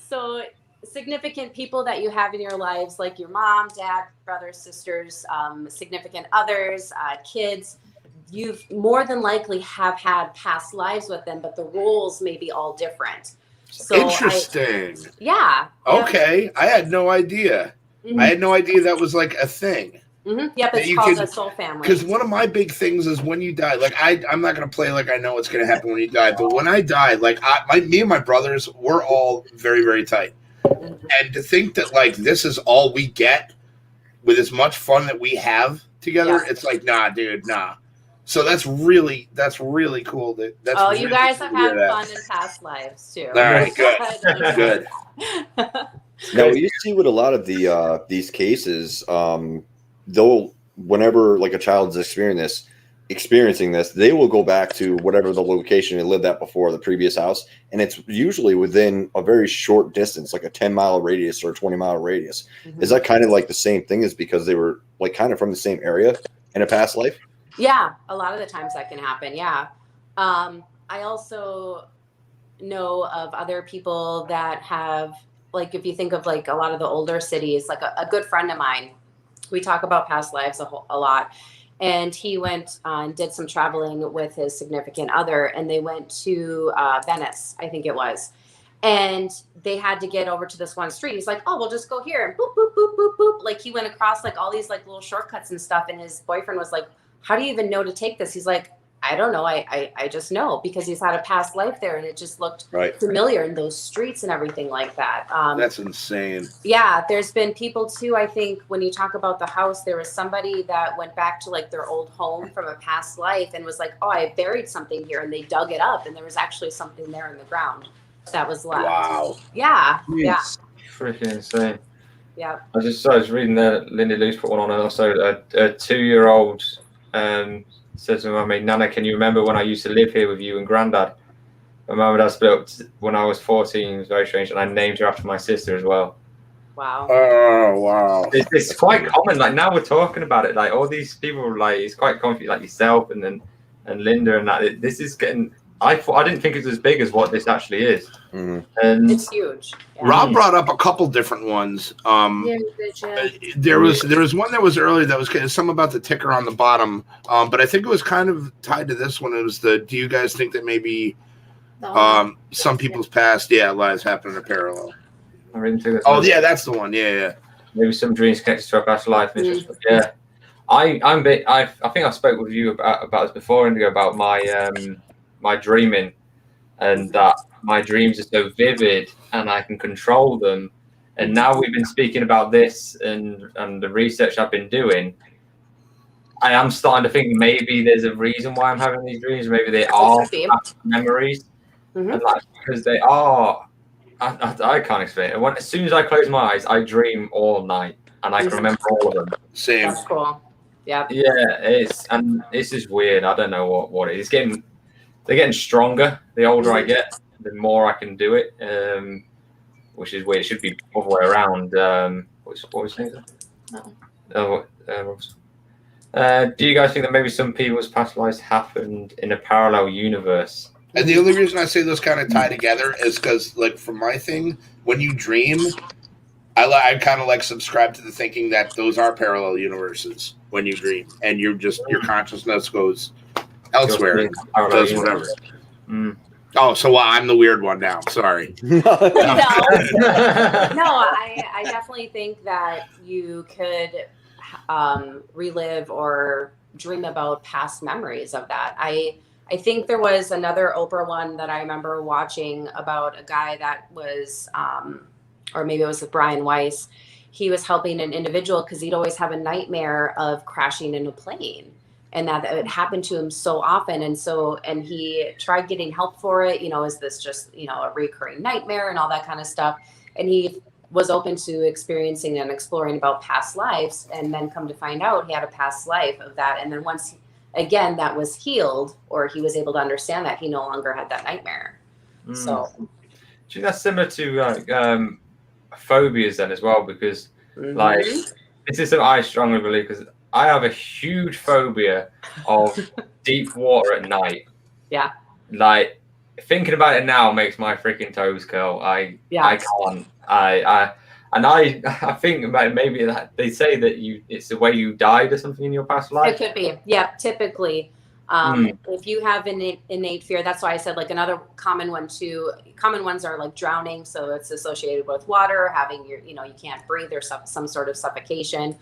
So significant people that you have in your lives, like your mom, dad, brothers, sisters, significant others, kids, you've more than likely have had past lives with them, but the roles may be all different. So interesting. Yeah. Okay. I had no idea. Mm-hmm. I had no idea that was like a thing. Mm-hmm. Yep, it's called a soul family. Because one of my big things is when you die, like I'm not going to play like I know what's going to happen when you die, but when I die, like me and my brothers, we're all very, very tight. Mm-hmm. And to think that like this is all we get with as much fun that we have together, it's like, nah, dude, nah. So that's really cool. That's you really guys cool have had fun in past lives too. All right, good, good. Now you see with a lot of the these cases, they'll whenever like a child's experiencing this, they will go back to whatever the location they lived at before, the previous house, and it's usually within a very short distance, like a 10-mile radius or a 20-mile radius. Mm-hmm. Is that kind of like the same thing? Is because they were like kind of from the same area in a past life? Yeah, a lot of the times that can happen. Yeah. I also know of other people that have, like, if you think of like a lot of the older cities, like a good friend of mine, we talk about past lives a lot. And he went and did some traveling with his significant other, and they went to Venice, I think it was. And they had to get over to this one street. He's like, oh, we'll just go here. And boop, boop, boop, boop, boop. Like he went across like all these like little shortcuts and stuff. And his boyfriend was like, how do you even know to take this? He's like, I don't know. I just know because he's had a past life there and it just looked familiar in those streets and everything like that. That's insane. Yeah. There's been people too. I think when you talk about the house, there was somebody that went back to like their old home from a past life and was like, oh, I buried something here, and they dug it up and there was actually something there in the ground that was left. Wow. Yeah. Jeez. Yeah. Freaking insane. Yeah. I was reading that Lindy Luce put one on, and also a 2-year-old says to my mummy, Nana, can you remember when I used to live here with you and Granddad? My mum and dad split up when I was 14. It was very strange, and I named her after my sister as well. Wow. Oh, wow. It's quite common. Like now we're talking about it. Like all these people, like it's quite common. Like yourself and Linda and that. This is getting. I didn't think it was as big as what this actually is. Mm-hmm. And it's huge. Yeah. Rob brought up a couple different ones. There was one that was earlier that was something about the ticker on the bottom, but I think it was kind of tied to this one. It was do you guys think that maybe some people's past lives happen in a parallel? I really think that's yeah, that's the one. Yeah. Maybe some dreams connected to our past life. Mm-hmm. Yeah, I think I spoke with you about this before, Indigo, about my dreaming, and that my dreams are so vivid and I can control them. And now we've been speaking about this and the research I've been doing, I am starting to think maybe there's a reason why I'm having these dreams. Maybe they are memories, and like because they are. I can't explain it. As soon as I close my eyes, I dream all night, and I can remember all of them. Same. That's cool. Yeah. Yeah, it's just weird. I don't know what it is. They're getting stronger. The older I get, the more I can do it. Which is weird. It should be the other way around. What was saying? Do you guys think that maybe some people's past lives happened in a parallel universe? And the only reason I say those kind of tie together is because, like, for my thing, when you dream, I kind of like subscribe to the thinking that those are parallel universes when you dream, and your consciousness goes elsewhere, does whatever. Oh, so I'm the weird one now. Sorry. No, I definitely think that you could relive or dream about past memories of that. I think there was another Oprah one that I remember watching about a guy that was, or maybe it was with Brian Weiss. He was helping an individual because he'd always have a nightmare of crashing in a plane. And that it happened to him so often. And he tried getting help for it. Is this just, a recurring nightmare and all that kind of stuff. And he was open to experiencing and exploring about past lives. And then come to find out he had a past life of that. And then once again, that was healed, or he was able to understand that he no longer had that nightmare. So. Do you think that's similar to phobias then as well? Because this is something I strongly believe, because I have a huge phobia of deep water at night. Yeah. Like, thinking about it now makes my freaking toes curl. I can't. I think maybe that they say that it's the way you died or something in your past life. It could be. Yeah, typically. If you have an innate fear, that's why I said like another common one too. Common ones are like drowning. So it's associated with water, having you can't breathe or some sort of suffocation.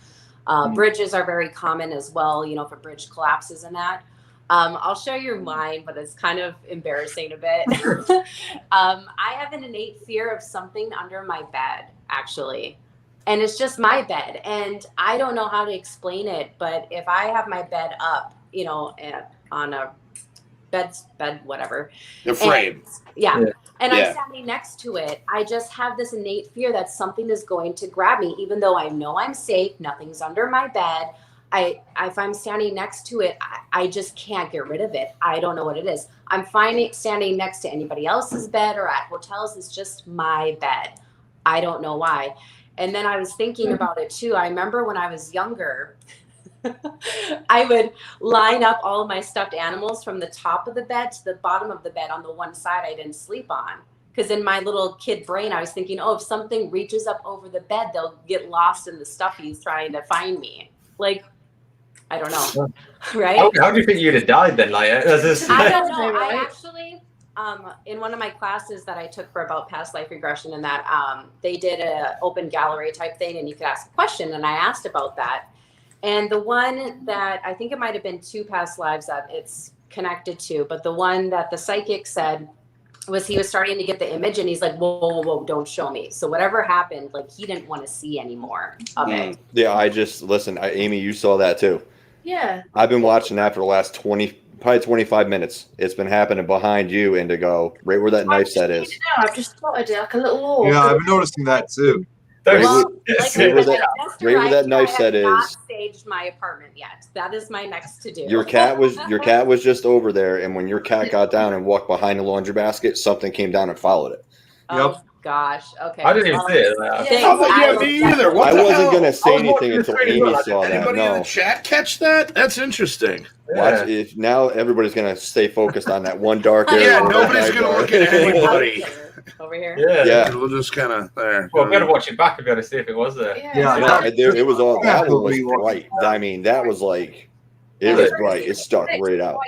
Bridges are very common as well, if a bridge collapses and that. I'll show you mine, but it's kind of embarrassing a bit. I have an innate fear of something under my bed, actually. And it's just my bed. And I don't know how to explain it, but if I have my bed up, on a bed, whatever. The frame. And I'm standing next to it. I just have this innate fear that something is going to grab me, even though I know I'm safe. Nothing's under my bed. If I'm standing next to it, I just can't get rid of it. I don't know what it is. I'm finding standing next to anybody else's bed or at hotels is just my bed. I don't know why. And then I was thinking about it too. I remember when I was younger, I would line up all of my stuffed animals from the top of the bed to the bottom of the bed on the one side I didn't sleep on. Because in my little kid brain, I was thinking, if something reaches up over the bed, they'll get lost in the stuffies trying to find me. Like, I don't know. Right? How do you think you'd have died then? I don't know. I actually, in one of my classes that I took for about past life regression and that, they did a open gallery type thing and you could ask a question. And I asked about that. And the one that I think it might have been 2 past lives that it's connected to, but the one that the psychic said was he was starting to get the image and he's like, whoa, don't show me. So whatever happened, like he didn't want to see anymore of it. Yeah, Amy, you saw that too. Yeah. I've been watching that for the last probably 25 minutes. It's been happening behind you, Indigo, right where that knife set is. I've just spotted it like a little orb. Yeah, I've been noticing that too. Right where that knife set is. I have not staged my apartment yet. That is my next to do. Your cat was just over there, and when your cat got down and walked behind the laundry basket, something came down and followed it. Oh gosh. Okay. I didn't even see it. Me either. What I the wasn't hell? going to say anything until Amy saw that. Anybody in the chat catch that? That's interesting. Watch, now everybody's going to stay focused on that one dark area. Yeah, nobody's going to look at anybody. Over here. Yeah. We'll just kind of there. Well, I'm gonna watch it back and be able to see if it was there. It was all that one was bright. I mean, that was like it was bright. It stuck right out.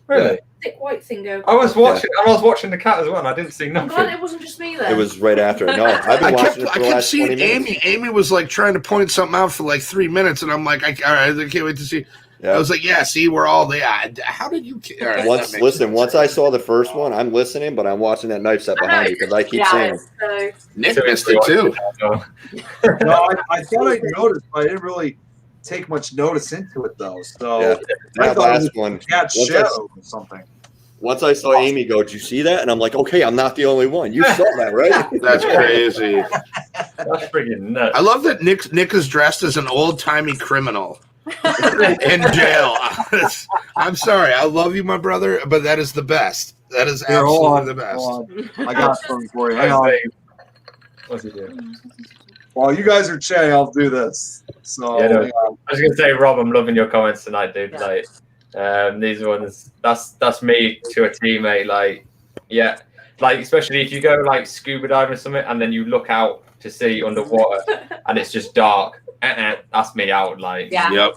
Really? Thick white thing going. I was watching the cat as well, and I didn't see I'm nothing. glad it wasn't just me then. It was right after it. No, I've been watching it for the last 20 minutes. Amy was like trying to point something out for like 3 minutes, and I'm like, I can't wait to see. I was like, yeah, see, we're all there. How did you? Right, once I saw the first one, I'm listening, but I'm watching that knife set behind you because I keep saying Nick missed it too. No, I thought I noticed, but I didn't really take much notice into it though. So that last one, cat shadow or something. Once I saw Amy go, did you see that? And I'm like, okay, I'm not the only one. You saw that, right? That's crazy. That's freaking nuts. I love that Nick is dressed as an old-timey criminal in jail. I'm sorry. I love you, my brother, but that is the best. That is absolutely the best. I got something for you. Hang on. What's he doing? While you guys are chatting, I'll do this. So I was gonna say, Rob, I'm loving your comments tonight, dude. Like, these ones, that's me to a teammate. Like, yeah, like especially if you go like scuba diving or something, and then you look out to see underwater, and it's just dark. That's me out. Like, yep.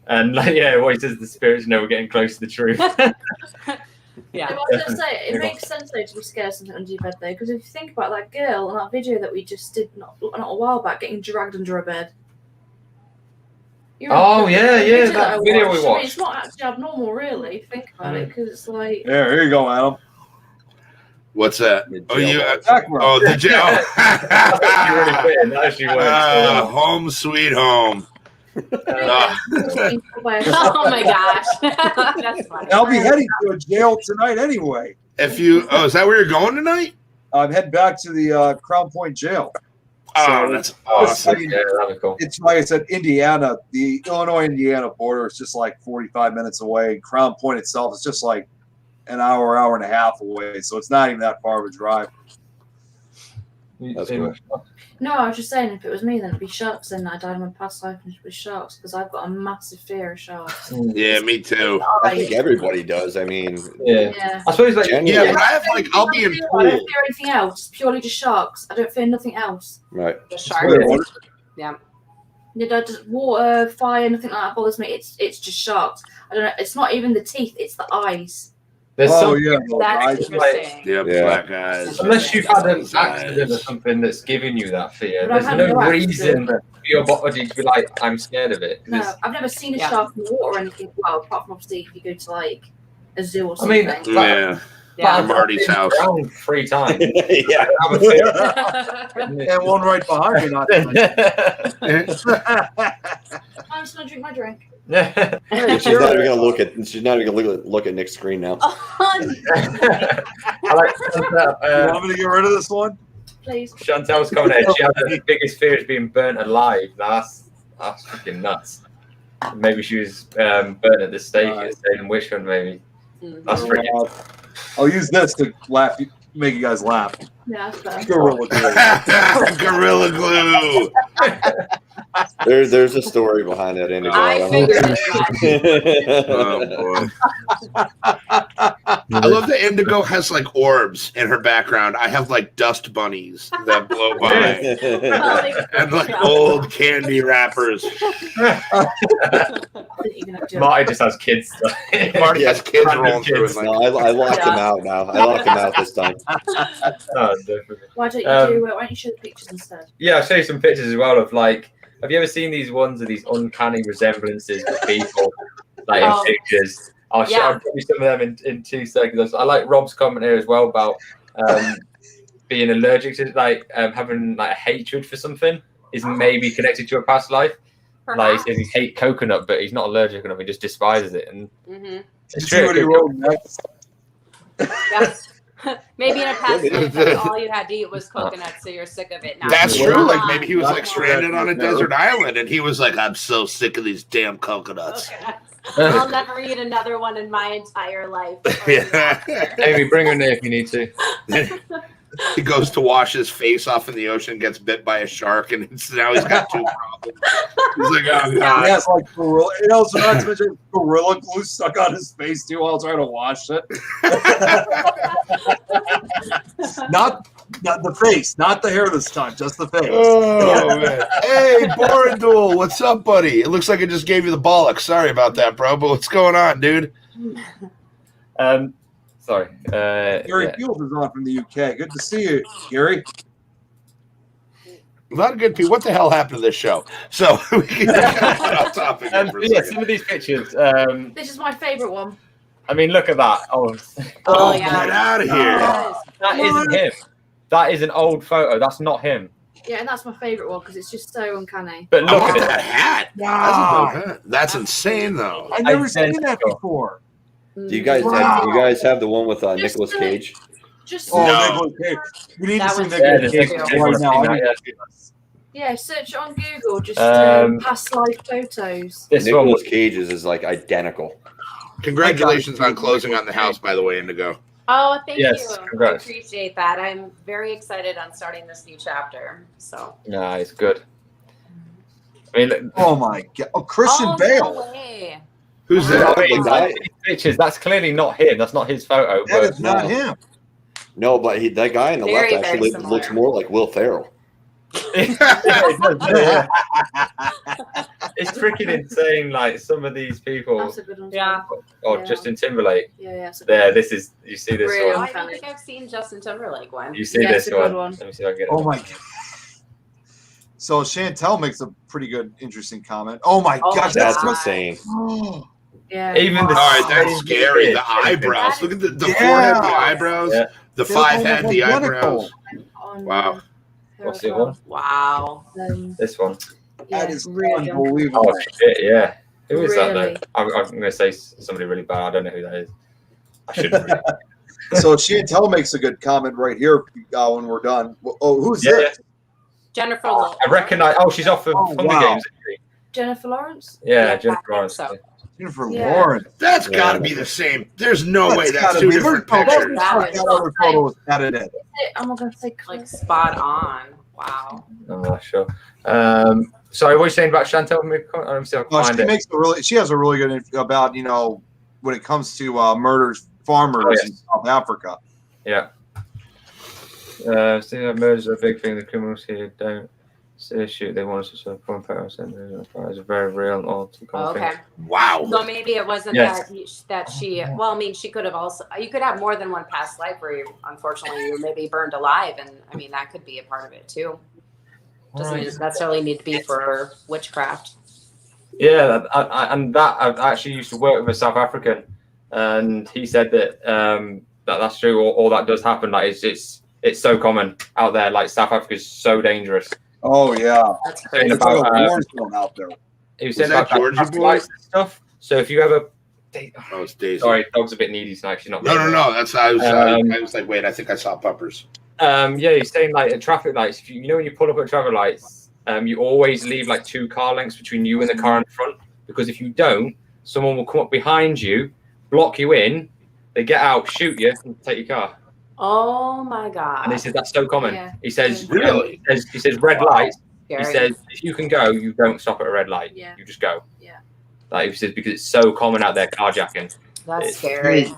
And like, what he says, the spirits know we're getting close to the truth. Yeah. I was going to say, it makes sense though to be scared of something under your bed though, because if you think about that girl and that video that we just did not a while back, getting dragged under a bed. Oh yeah, that video we watched. I mean, it's not actually abnormal, really. If you think about it, because it's like. Yeah, here you go, Adam. What's that? Oh, you. The jail. Home sweet home. Oh my gosh. That's funny. I'll be heading to a jail tonight anyway. Is that where you're going tonight? I'm heading back to the Crown Point jail. Oh, that's awesome. Yeah, that'd be cool. It's like I said, Indiana, the Illinois-Indiana border is just like 45 minutes away. Crown Point itself is just like an hour and a half away. So it's not even that far of a drive. That's cool. No, I was just saying, if it was me, then it'd be sharks. Then I died in my past life and it was sharks because I've got a massive fear of sharks. Yeah, me too. I think everybody does. I mean, yeah. I suppose like but I have I'll be in pool. I don't fear anything else. Purely just sharks. I don't fear nothing else. Right. The sharks. Yeah. Yeah, just water, fire, nothing like that bothers me. It's just sharks. I don't know. It's not even the teeth. It's the eyes. There's That's interesting. Black eyes. Unless you've had an accident or something that's giving you that fear, there's no reason for your body to be like, I'm scared of it. No, I've never seen a shark in the water or anything. Well, apart from obviously if you go to like a zoo or something. I mean, Marty's house 3 times. Yeah. And one right behind me. Not I'm just gonna drink my drink. She's not even gonna look at Nick's screen now. I like you want me to get rid of this one? Please. Chantel's commented. She has the biggest fear is being burnt alive. That's freaking nuts. Maybe she was burnt at the stake at Salem Witch Hunt. Maybe that's freaking. I'll use this to make you guys laugh. Yeah, that's better. Gorilla Glue. Gorilla Glue. There's a story behind that Indigo. I figured it. Oh boy. I love that Indigo has like orbs in her background. I have like dust bunnies that blow by. And like old candy wrappers. Marty just has kids. Marty has kids rolling through it. No, I locked him out now. I locked him out this time. Why don't you show the pictures instead? Yeah, I'll show you some pictures as well of like, have you ever seen these ones of these uncanny resemblances with people like in pictures? I'll show you some of them in 2 seconds. I like Rob's comment here as well about being allergic to like having like a hatred for something is maybe connected to a past life. Like he says he hates coconut, but he's not allergic enough. He just despises it. And it's true. What he wrote next? Yes. Maybe in a past life, that's all you had to eat was coconut, so you're sick of it now. That's true. Like maybe he was like stranded on a desert island, and he was like, "I'm so sick of these damn coconuts." I'll never eat another one in my entire life. Maybe bring her in if you need to. He goes to wash his face off in the ocean, gets bit by a shark, and now he's got 2 problems. He's like, "Oh god!" He has like gorilla. It also not to mention Gorilla Glue stuck on his face too while trying to wash it. Not the face, not the hair this time, just the face. Oh man! Hey, Boradul, what's up, buddy? It looks like I just gave you the bollocks. Sorry about that, bro. But what's going on, dude? Sorry. Gary Fields is on from the UK. Good to see you, Gary. A lot of good people. What the hell happened to this show? So we can get off topic. Some of these pictures. This is my favourite one. I mean, look at that. Yeah. Get out of here. That isn't him. That is an old photo. That's not him. Yeah, and that's my favourite one because it's just so uncanny. But look at that hat. Wow. That's insane, though. I've never seen that before. Do you guys have the one with Nicolas Cage? Nicolas Cage. We need to see Nicolas Cage right now. Yeah, search it on Google. Just past life photos. Nicolas Cage's is like identical. Congratulations on closing on the house, by the way, Indigo. Oh, thank you. Congrats. I appreciate that. I'm very excited on starting this new chapter. So. Yeah, it's good. I mean, oh my god! Oh, Christian Bale. No way. Who's that? Pictures. That's clearly not him. That's not his photo. That is not him. No, but that guy on the left actually looks more like Will Ferrell. It's freaking insane. Like some of these people, That's a good one. Yeah. or Yeah. Justin Timberlake. Yeah. There, this is. You see this Really? Oh, one. I don't think I've seen Justin Timberlake one. You see Yeah, this it's a good one. one. Let me see if I can get it. Oh my god. So Chantel makes a pretty good, interesting comment. Oh my Oh gosh, my That's God. insane. Yeah. Even the All right, that's same scary. bitch. The eyebrows. Look at the Yeah. forehead, the eyebrows, Yeah. the They're 5 almost head, the identical. eyebrows. On, Wow. What's the one? Wow. This one. Yeah, That is really unbelievable. Oh shit! Yeah. Who is that Really? though? I'm going to say somebody really bad. I don't know who that is. I shouldn't. Really. So Chantel makes a good comment right here when we're done. Oh, who's Yeah, this? Jennifer Lawrence. I recognize. Oh, she's off of Oh, Hunger wow. Games. Isn't she? Jennifer Lawrence? Yeah, Yeah, Jennifer I Lawrence. think so. Jennifer Yeah. Lawrence. That's Yeah. got to be the same. There's no way that's gotta two be. different There's no- pictures. That is that other photo was edited. I'm not going to say Like spot on. Wow. I'm not sure. Sorry, what are you saying about Chantel? Let me see if I can find She it. makes a really. She has a really good about when it comes to murders, farm murders in South Africa. Yeah. See, murders are a big thing. The criminals here don't say shoot. They want us to serve foreign parents. It's a very real and all too common Okay. thing. Wow. So maybe it wasn't Yes. that she. Well, I mean, she could have also. You could have more than one past life where unfortunately you were maybe burned alive, and I mean that could be a part of it too. Doesn't necessarily need to be for witchcraft. Yeah, I've actually used to work with a South African, and he said that that's true. All that does happen. Like it's so common out there. Like South Africa is so dangerous. Oh yeah, That's Saying crazy. it's like about, a war zone out there. He was Was saying that about Georgia traffic boy? lights and stuff. So if you ever, Oh, it's Daisy. sorry, dog's a bit needy tonight. She's not. No. That's I was like, wait, I think I saw puppers. Yeah, he's saying like at traffic lights. If you know when you pull up at traffic lights, you always leave like 2 car lengths between you and the car in front, because if you don't, someone will come up behind you, block you in, they get out, shoot you, and take your car. Oh my God. And he says that's so common. Yeah. He says Really? he says red lights. He Scary. says if you can go, you don't stop at a red light. Yeah. You just go. Yeah. Like he says because it's so common out there carjacking. That's It's scary.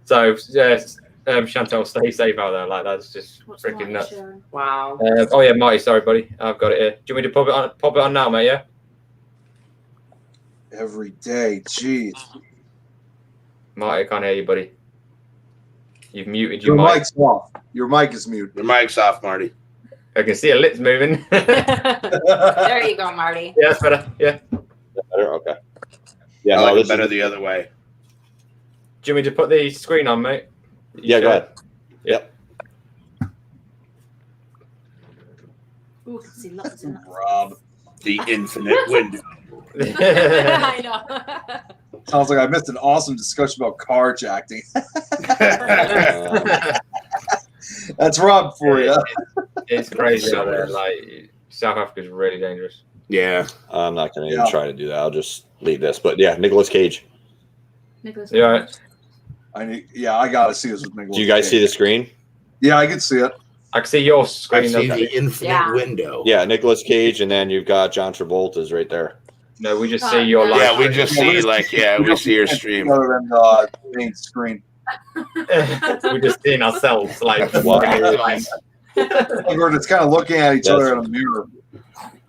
So Chantel, stay safe out there. Like that's just What's freaking Marty nuts. showing? Wow. Oh yeah, Marty. Sorry, buddy. I've got it here. Do you want me to pop it on now, mate? Yeah. Every day, jeez. Marty, I can't hear you, buddy. You've muted your Your mic. mic's off. Your mic is muted. Your mic's off, Marty. I can see her lips moving. Yeah, There you go, Marty. that's better. Yeah. Better? Okay. Yeah, I no, like this it better is, the other way. Do you want me to put the screen on, mate? yeah, go ahead. Yep. Ooh, I can see lots in that. Rob. The infinite window. I know. Sounds like I missed an awesome discussion about carjacking. That's Rob for you. It's crazy out there. Like South Africa's really dangerous. Yeah. I'm not going to Yeah. even try to do that. I'll just leave this. But yeah, Nicolas Cage. Nicholas. You all right? I gotta see this with Nicholas. Do you guys see the screen? Yeah, I can see it. I can see your I screen. see Okay. the infinite Yeah. window. Yeah, Nicolas Cage, and then you've got John Travolta's right there. No, we just see your Yeah, live. Yeah, we just see we see your stream. Other than the main screen. We're just seeing ourselves like. Wow. Like, We're just kind of looking at each other in a mirror.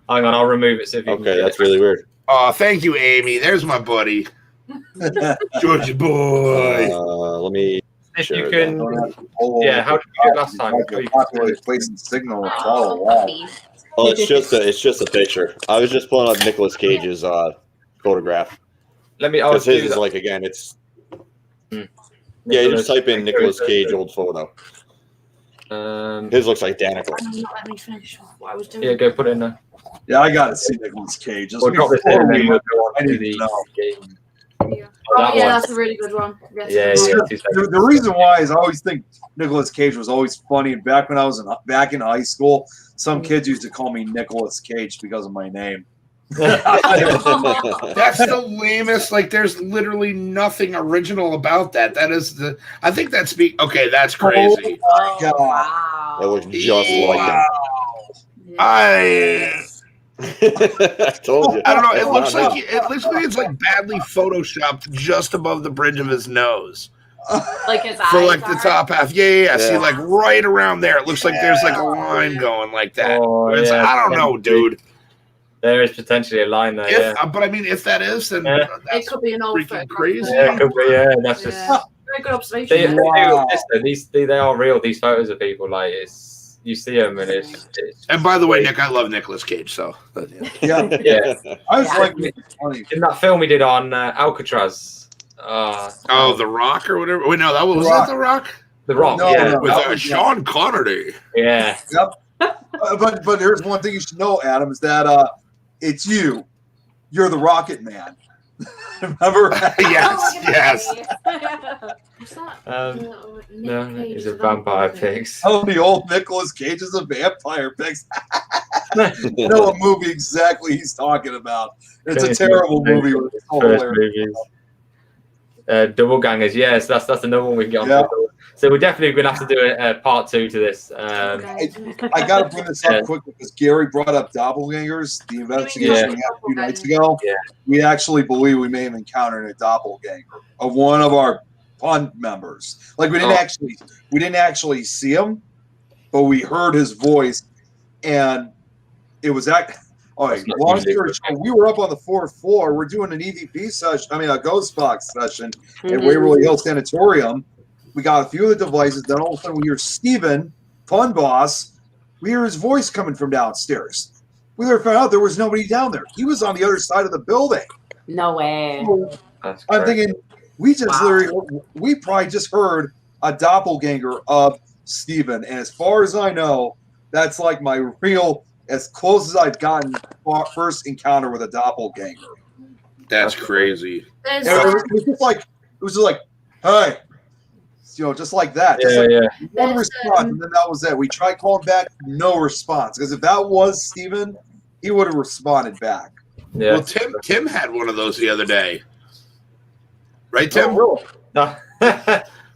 hang on, I'll remove it. See if you can Okay, get that's it. really weird. Oh, thank you, Amy. There's my buddy, Georgia boy. Let me. If you Sure, can. Oh, Yeah, how did you do it last time? Populate placing signal and follow Oh, along. puppy. Oh, it's just a picture. I was just pulling up Nicolas Cage's photograph Let me. because his do is that. like again. It's yeah. You just type in Nicolas Cage old photo. His looks identical. I'm not letting me finish what I was doing. Yeah, go put it in there. Yeah, I gotta see Nicolas Cage. Just We'll drop this in before and then we- we'll go on I to need the to know. game. Yeah. That Yeah, one. that's a really good one. Yes, Yeah, good one. yeah. The reason why is I always think Nicolas Cage was always funny. And back when I was back in high school, some kids used to call me Nicolas Cage because of my name. That's the lamest. Like, there's literally nothing original about that. That is the. I think that's okay. That's crazy. Oh, God. wow. It looks just like him. Yeah. I told you. I don't know. It looks Wow. like it's like badly photoshopped just above the bridge of his nose Like his for eyes like the are- top half. Yeah. See, Yeah. like right around there. It looks like there's like a line going like that. Oh, Where it's like, yeah. I don't know, dude. There is potentially a line there. Yeah. But I mean, if that is, then Yeah. that's It could be an old freaking photograph. crazy. Yeah, it could be, yeah. That's just. Very good observation. They are real. These photos of people, like you see them, and it's And by the way, Nick, I love Nicolas Cage, so Yeah. yeah. I was Yeah. like, funny. In that film he did on Alcatraz. Oh, The Rock or whatever. Wait, no, that was Rock. that The Rock The Rock. No, yeah. no. with that was- Sean Connery. Yeah. But here's one thing you should know, Adam, is that it's you. You're the Rocket Man. Remember? Yes. What's that? No, Nick it's Cage a vampire pigs. Oh, the old Nicolas Cage is a vampire pigs. You know what movie exactly he's talking about. It's a terrible movie. But it's so First hilarious. movies. Double Gangers, yes, that's another one we can get on. Yeah. So we're definitely going to have to do a part 2 to this. I got to bring this up quick because Gary brought up doppelgangers, the investigation we had a few nights ago. Yeah. We actually believe we may have encountered a doppelganger of one of our fund members. Like we didn't actually see him, but we heard his voice, and it was all right. Long story short, we were up on the 4th floor. We're doing an EVP session. I mean, a ghost box session at Waverly Hills Sanatorium. We got a few of the devices. Then all of a sudden, we hear Steven, fun boss. We hear his voice coming from downstairs. We later found out there was nobody down there. He was on the other side of the building. No way. I'm thinking we probably just heard a doppelganger of Steven. And as far as I know, that's like my real, as close as I've gotten first encounter with a doppelganger. That's crazy. It was just like, hey. Just like that. Just one response, and then that was it. We tried calling back, no response. Because if that was Steven, he would have responded back. Yeah. Well, Tim had one of those the other day, right, Tim? Oh,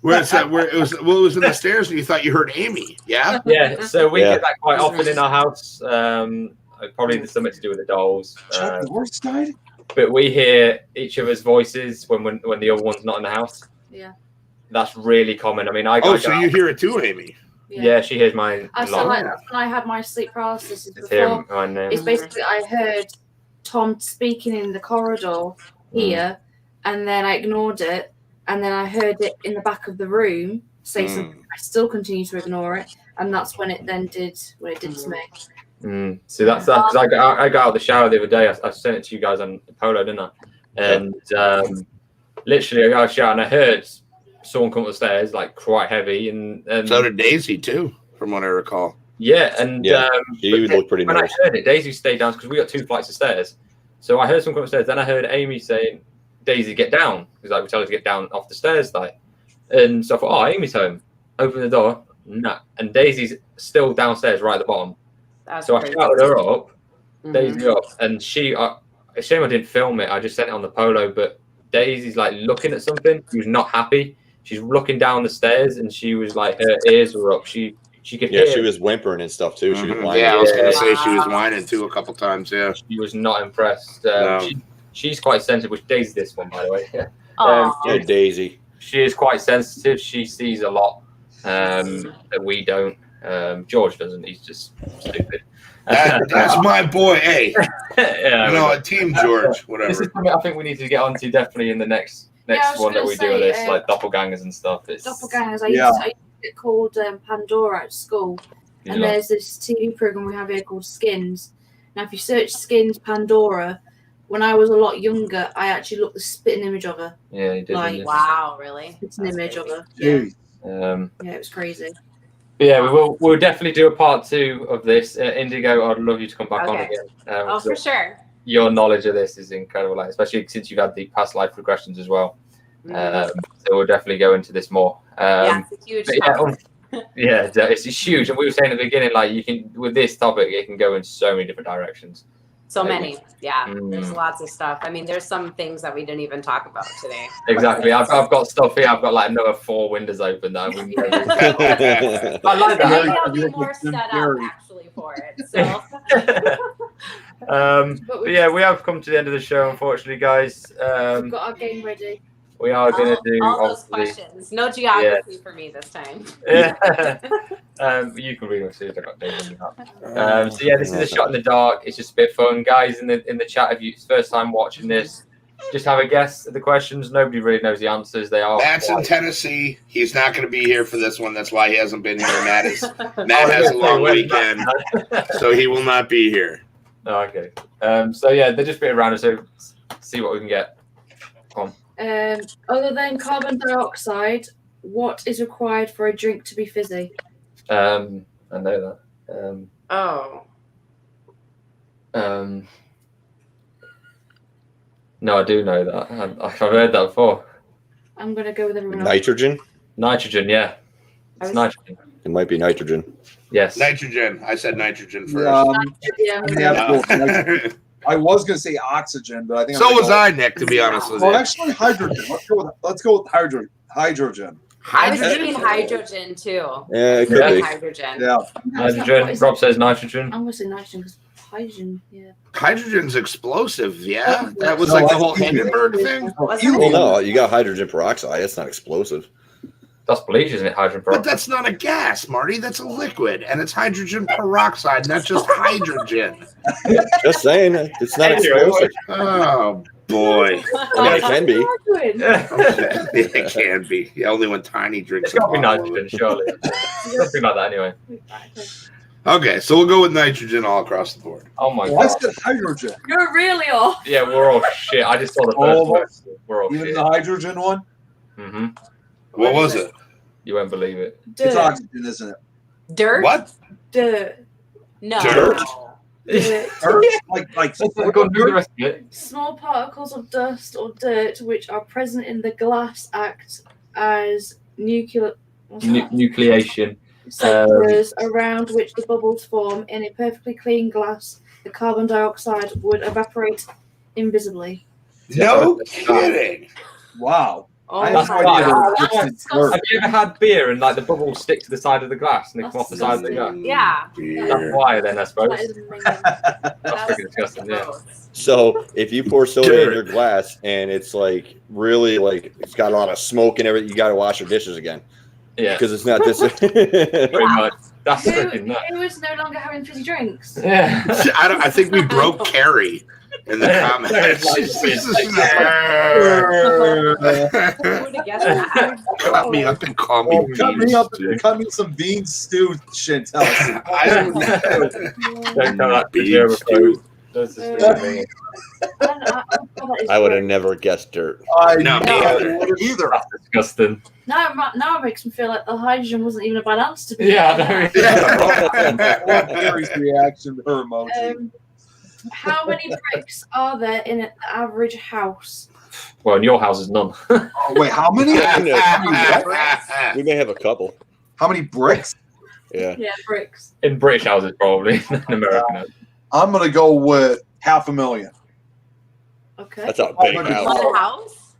really? Where it was in the stairs, and you thought you heard Amy. Yeah. Yeah. So we get that quite often in our house. Probably there's something to do with the dolls. The horse died. But we hear each other's voices when the other one's not in the house. Yeah. That's really common. I mean, so you hear it too, Amy? Yeah, she hears mine. So like when I had my sleep paralysis before, it's basically I heard Tom speaking in the corridor here, and then I ignored it, and then I heard it in the back of the room say something. I still continue to ignore it, and that's when it then did what it did to me. See, that's that because I got out of the shower the other day. I sent it to you guys on the Polo, didn't I? And literally, I got out of the shower and I heard someone come upstairs, like quite heavy, and so did Daisy too, from what I recall. Yeah, and she would look pretty when nervous. I heard it, Daisy stayed down because we got 2 flights of stairs. So I heard someone come upstairs. Then I heard Amy saying, "Daisy, get down," because like we tell her to get down off the stairs, like. And so I thought, "Oh, Amy's home." Open the door, nah, and Daisy's still downstairs, right at the bottom. So I shouted her up, Daisy up, and she. It's a shame I didn't film it. I just sent it on the Polo, but Daisy's like looking at something. She was not happy. She's looking down the stairs, and she was like, her ears were up. She could hear. Yeah, she was whimpering and stuff too. She was whining. Yeah, I was gonna say she was whining too a couple times. Yeah, she was not impressed. She's quite sensitive, which Daisy's this one, by the way. Yeah, Daisy. She is quite sensitive. She sees a lot that we don't. George doesn't. He's just stupid. That's my boy. Hey, yeah, Team George, whatever. This is something I think we need to get onto definitely in the next one that we do with this, like doppelgangers and stuff. Doppelgangers. I used to get called Pandora at school, and there's this TV program we have here called Skins. Now, if you search Skins Pandora, when I was a lot younger, I actually looked the spitting image of her. Yeah, you did. Like, wow, really? Spitting image of her. Yeah. Yeah, it was crazy. But yeah, we'll definitely do a part 2 of this. Indigo, I'd love you to come back on again. For sure. Your knowledge of this is incredible, like, especially since you've had the past life regressions as well. So we'll definitely go into this more. It's a huge topic. Yeah, it's huge. And we were saying at the beginning, like, you can, with this topic, it can go in so many different directions. So many. Yeah, there's lots of stuff. I mean, there's some things that we didn't even talk about today. Exactly. I've got stuff here. I've got like another 4 windows open that I like that. Maybe I'll be more set up actually for it. So. But yeah, we have come to the end of the show, unfortunately, guys. We've got our game ready. We are going to do all those obviously. questions. No geography for me this time. You can read them soon. I got Dave on your map. So yeah, this is a shot in the dark. It's just a bit of fun, guys. In the chat, if it's first time watching this, just have a guess at the questions. Nobody really knows the answers. They are. Matt's in Tennessee. He's not going to be here for this one. That's why he hasn't been here. Matt has a long weekend, so he will not be here. Oh, okay. So yeah, they're just a bit around us. So see what we can get. Come on. Other than carbon dioxide, what is required for a drink to be fizzy? I know that. No, I do know that. I've heard that before. I'm going to go with everyone else. Nitrogen? Nitrogen, yeah. It's nitrogen. It might be nitrogen. Yes. Nitrogen. I said nitrogen first. I was going to say oxygen, but I think so was I, Nick. To be honest with you. Well, actually, hydrogen. Let's go with hydrogen. I was thinking hydrogen too. Yeah, it could be. Hydrogen. Yeah. Nitrogen. Rob says nitrogen. I'm going to say nitrogen because hydrogen, yeah. Hydrogen's explosive, yeah. That was like the whole Hindenburg thing. Well, no, you got hydrogen peroxide. It's not explosive. That's bleach, isn't it? Hydrogen peroxide. But that's not a gas, Marty. That's a liquid, and it's hydrogen peroxide, not just hydrogen. Just saying, it's not explosive. Oh boy, I mean, it can be. It can be. Yeah, only when Tiny drinks. It's got to be nitrogen, surely. Something like that, anyway. Okay, so we'll go with nitrogen all across the board. Oh my I god. said hydrogen. You're really off. Yeah, we're all shit. I just saw the first one. We're all Even shit. the hydrogen one? Mm-hmm. What was it? You won't believe it. It's oxygen, isn't it? Dirt? What? Dirt. No. Dirt? Earth, like Go do the rest of it. Small particles of dust or dirt which are present in the glass act as Nucleation. sectors around which the bubbles form. In a perfectly clean glass, the carbon dioxide would evaporate invisibly. No kidding. Wow. Oh I my have no idea god. what That's difference disgusting. Have you ever had beer and like the bubbles stick to the side of the glass and they come off the side of the glass? Yeah. That's why then, I suppose. That is amazing. That's freaking disgusting, yeah. So if you pour soda in your glass and it's like really like it's got a lot of smoke and everything, you got to wash your dishes again. Yeah. Because it's not this. Pretty much. That's freaking nuts. Who is no longer having fizzy drinks? Yeah. I think we broke Carrie in the comments. Who would have guessed that? Cut me up and call me Cut me some bean stew, Chantel. I don't Don't tell that to Bean Jeremy. stew. That's just freaking I would have never guessed dirt. I No, me either. either. disgusting. Now it makes me feel like the hydrogen wasn't even a bad answer to me. Yeah, I know. Carrie's reaction to her emoji. How many bricks are there in an average house? Well, in your house is none. Oh, wait, how many? We may have a couple. How many bricks? Yeah. Yeah, bricks. In British houses, probably. In American houses. I'm gonna go with 500,000. Okay. That's a big One house. One house?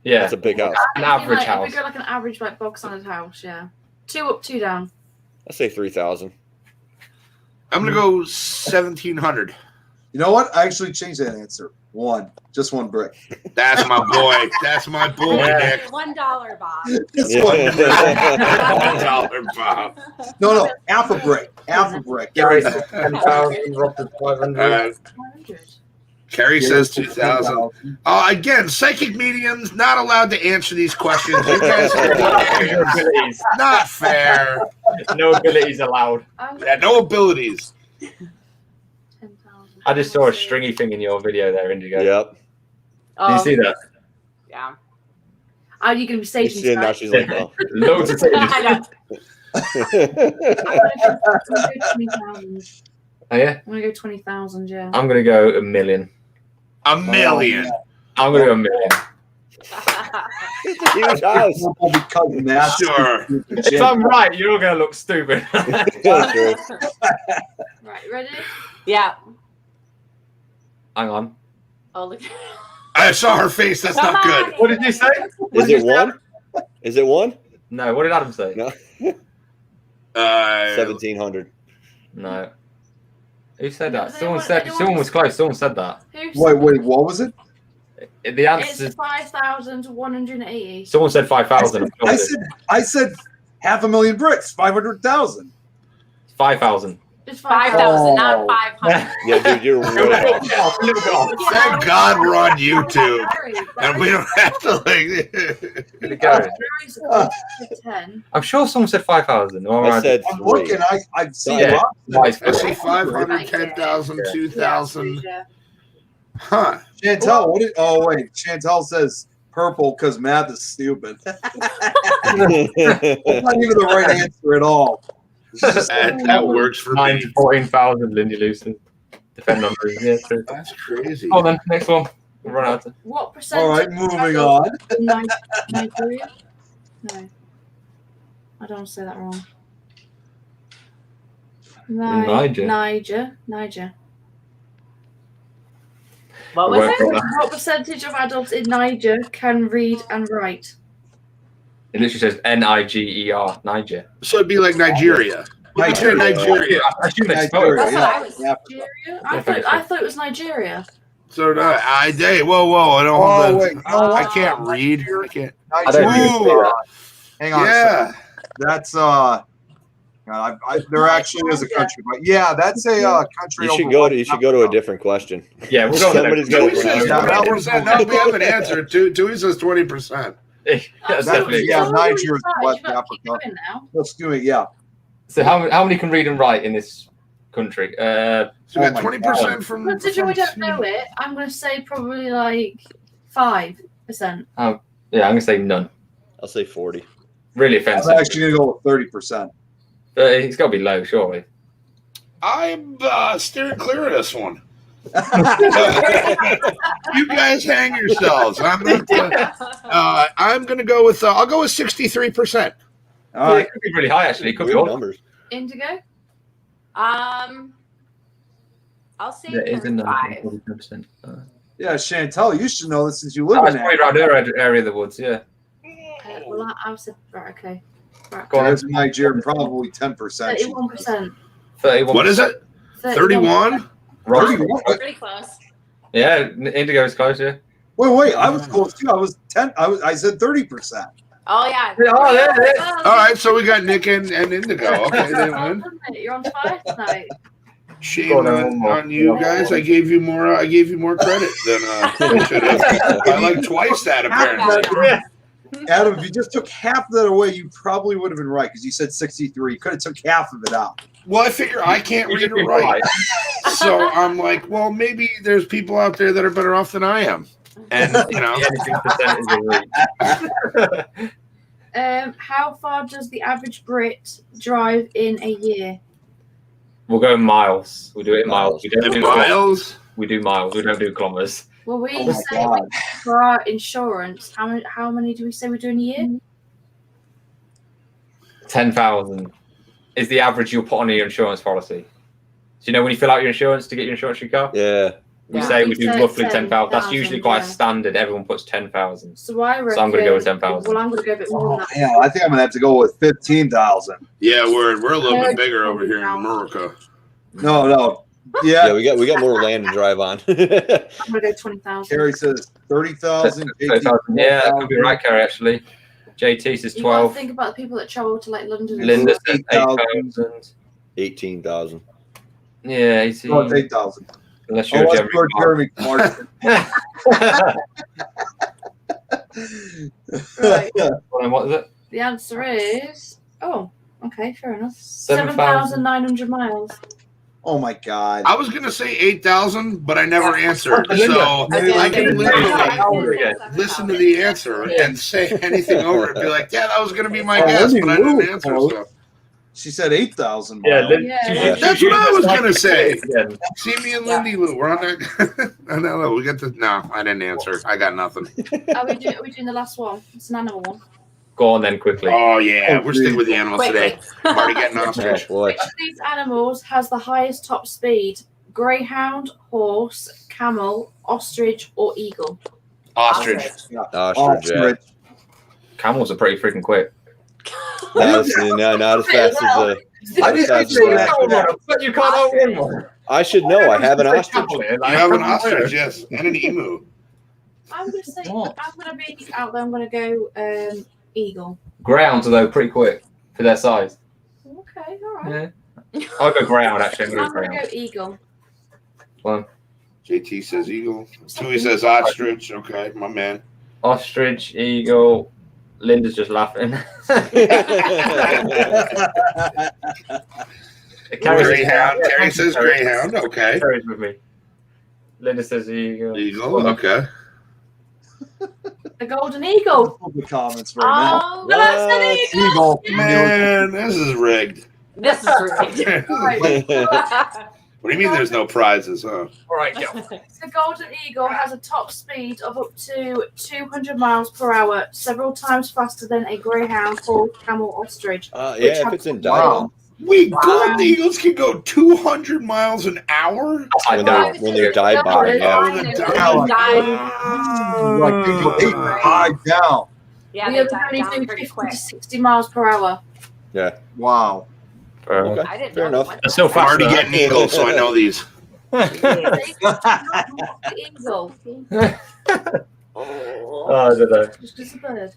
Yeah. That's a big house. An average If house. we go like an average like bog standard house, yeah. 2 up, 2 down. I'd say 3,000. I'm gonna go 1,700. You know what? I actually changed that answer. Just one brick. That's my boy. That's my boy, Yeah. Nick. $1, Bob. Just Yeah. one brick. $1, Bob. No, half a brick. Half a brick. Gary says 10,000, Rob says 500. 500. Carrie says 2,000. Again, psychic mediums not allowed to answer these questions. You guys No are abilities. not fair. No abilities allowed. Yeah, no abilities. 10,000. I just saw a stringy thing in your video there, Indigo. Yep. Do you see that? Yeah. Are you going to be You staging see it now, tonight? she's like, oh. Loads of things. I know. I'm going to go 20,000. Oh, yeah? I'm going to go 20,000, yeah. I'm going to go 1 million. $1 million. I'm going to go 1 million. It's a huge house. We'll be cutting that. Sure. If I'm right, you're going to look stupid. Yeah, true. Right, ready? Yeah. Hang on. Oh, look. I saw her face. That's not good. What did you say? Is it one? Is it one? No, what did Adam say? No. 1,700. No. Who said No, that? they Someone want- said. they Someone want- was close. Someone said that. Who's Wait, what was it? The answer. It's 5,180. Someone said 5,000. I said 500,000 bricks, 500,000. 5,000. It's 5,000, not 500. Yeah, dude, you're way off. Thank God we're on YouTube. And we don't have to I'm sure someone said 5,000. I said I'm 3. looking. I've seen Yeah. lots. I see 500, 10,000, 2,000. Huh. Chantel, what did? Oh wait, Chantel says purple because math is stupid. That's not even the right answer at all. That works for me. 14,000, Lindy Lucen. Defend numbers. Yeah, true. That's crazy. Oh, then next one. We'll run out. What percentage? All right, moving on. Nigeria? No, I don't want to say that wrong. Niger. What was it? What percentage of adults in Niger can read and write? It literally says Niger, Niger. So it'd be like Nigeria. Nigeria. I assume they spell it. That's what I was. Nigeria? I thought it was Nigeria. So whoa, I don't. Oh wait, I can't read. I can't. I don't Nigeria. Hang on. Yeah. That's there actually is a country, but yeah, that's a country. You should go to a different question. Yeah, we'll go. Somebody's Dewey going says to 20%. No, we haven't answered. Dewey says 20%. That's definitely. Yeah, Niger is West Keep Africa. going now. Let's do it. Yeah. So how many can read and write in this country? So we got 20% from. Considering we don't know it, I'm going to say probably like 5%. Yeah, I'm gonna say none. I'll say 40. Really I'm offensive. actually gonna go with 30%. It's got to be low, surely. I'm steering clear of this one. You guys hang yourselves. I'm gonna go with. I'll go with 63%. All right. It could be really high, actually. It could be Weird all. numbers. Indigo? I'll say Yeah, it is in 35. 40%. Yeah, Chantel, you should know this since you live That's in probably there. around her area of the woods, yeah. Well, I said, right, okay. Right, Go on. There's Nigeria, probably 10%. 31%. 31. What is it? 31? Ross. 31? Pretty close. Yeah, Indigo is close, yeah. Wait, I was close too. I was 10. I said 30%. Oh, yeah. Oh, there it is. All right, so we got Nick and Indigo. Okay, they win. You're on fire tonight. Shame on you guys. I gave you more. Credit than I should have. I like twice that apparently. Adam, if you just took half of that away, you probably would have been right because you said 63. You could have took half of it out. Well, I figure I can't read or write, so I'm like, well, maybe there's people out there that are better off than I am, and you know. How far does the average Brit drive in a year? We'll go in miles. We'll do it in miles. We don't do miles. We do miles. We don't do kilometers. Well, we Oh my say God. for our insurance, how many do we say we do in a year? 10,000 is the average you'll put on your insurance policy. So you know when you fill out your insurance to get your insurance for your car? Yeah. We Yeah. say we do We say roughly 10,000. That's 10,000, usually quite yeah. a standard. Everyone puts 10,000. So I reckon. So I'm going to go with 10,000. Well, I'm going to go a bit more than that. Yeah, I think I'm gonna have to go with 15,000. Yeah, we're a little bit bigger over here in America. No. Yeah. Yeah, we got more land to drive on. I'm going to go 20,000. Carrie says 30,000. 30,000. Yeah, that could be right, Carrie, actually. JT says You got to 12. think about the people that travel to like London. and Linda stuff. says 8,000. 18,000. Yeah, 18. Oh, it's 8,000. Unless Oh, you're that's Jeremy. for Jeremy Clarkson. Right. And what is it? The answer is. Oh, okay, fair enough. 7,000. 7,900 miles. Oh my God. I was gonna say 8,000, but I never answered, Linda. so I can literally Again. listen to the answer and say anything over it. Be like, yeah, that was gonna be my Oh, guess, Lindy but I didn't Lou. answer. Oh. So She said 8,000 Yeah, miles. Yeah. that's what I was gonna say. Yeah. See me and Lindy Lou. We're on that. No, we got the. No, I didn't answer. I got nothing. Are we doing the last one? It's an animal one. Go on then, quickly. Oh yeah, we're sticking with the animals Wait, today. I'm already getting Oh, ostrich. boy. Which of these animals has the highest top speed? Greyhound, horse, camel, ostrich, or eagle? Ostrich. Ostrich, yeah. Ostrich. Camels are pretty freaking quick. Not as fast as I didn't That's say right. that. But you can't own one. I should know. I have an ostrich. I have an ostrich, yes, and an emu. I'm gonna say What? I'm gonna be out there. I'm gonna go eagle. Greyhounds are though pretty quick for their size. Okay, all right. Yeah. I'll go greyhound actually. I'm gonna go eagle. Well, JT says eagle. Tui says ostrich. Okay, my man. ostrich, eagle. Linda's just laughing. Greyhound. Terry says greyhound. Okay. Terry's with me. Linda says eagle. Eagle. Okay. The golden eagle. The comments right now. Oh, Well, I said eagle. Eagle. Man, this is rigged. this is ridiculous. What do you mean there's no prizes, huh? All right, go. The golden eagle has a top speed of up to 200 miles per hour, several times faster than a greyhound, horse, camel, ostrich. Yeah, if it's in Wow. diamond. Wait, golden eagles can go 200 miles an hour? I know. When they're dive bombing, yeah. Like they dive down. Yeah, We they have dive only down do pretty 50 quick. to 60 miles per hour. Yeah. Wow. Okay. I didn't Fair know enough. what That's still I'm already faster. getting eagles, so I know these. The eagle. Oh, I don't know. Just as a bird.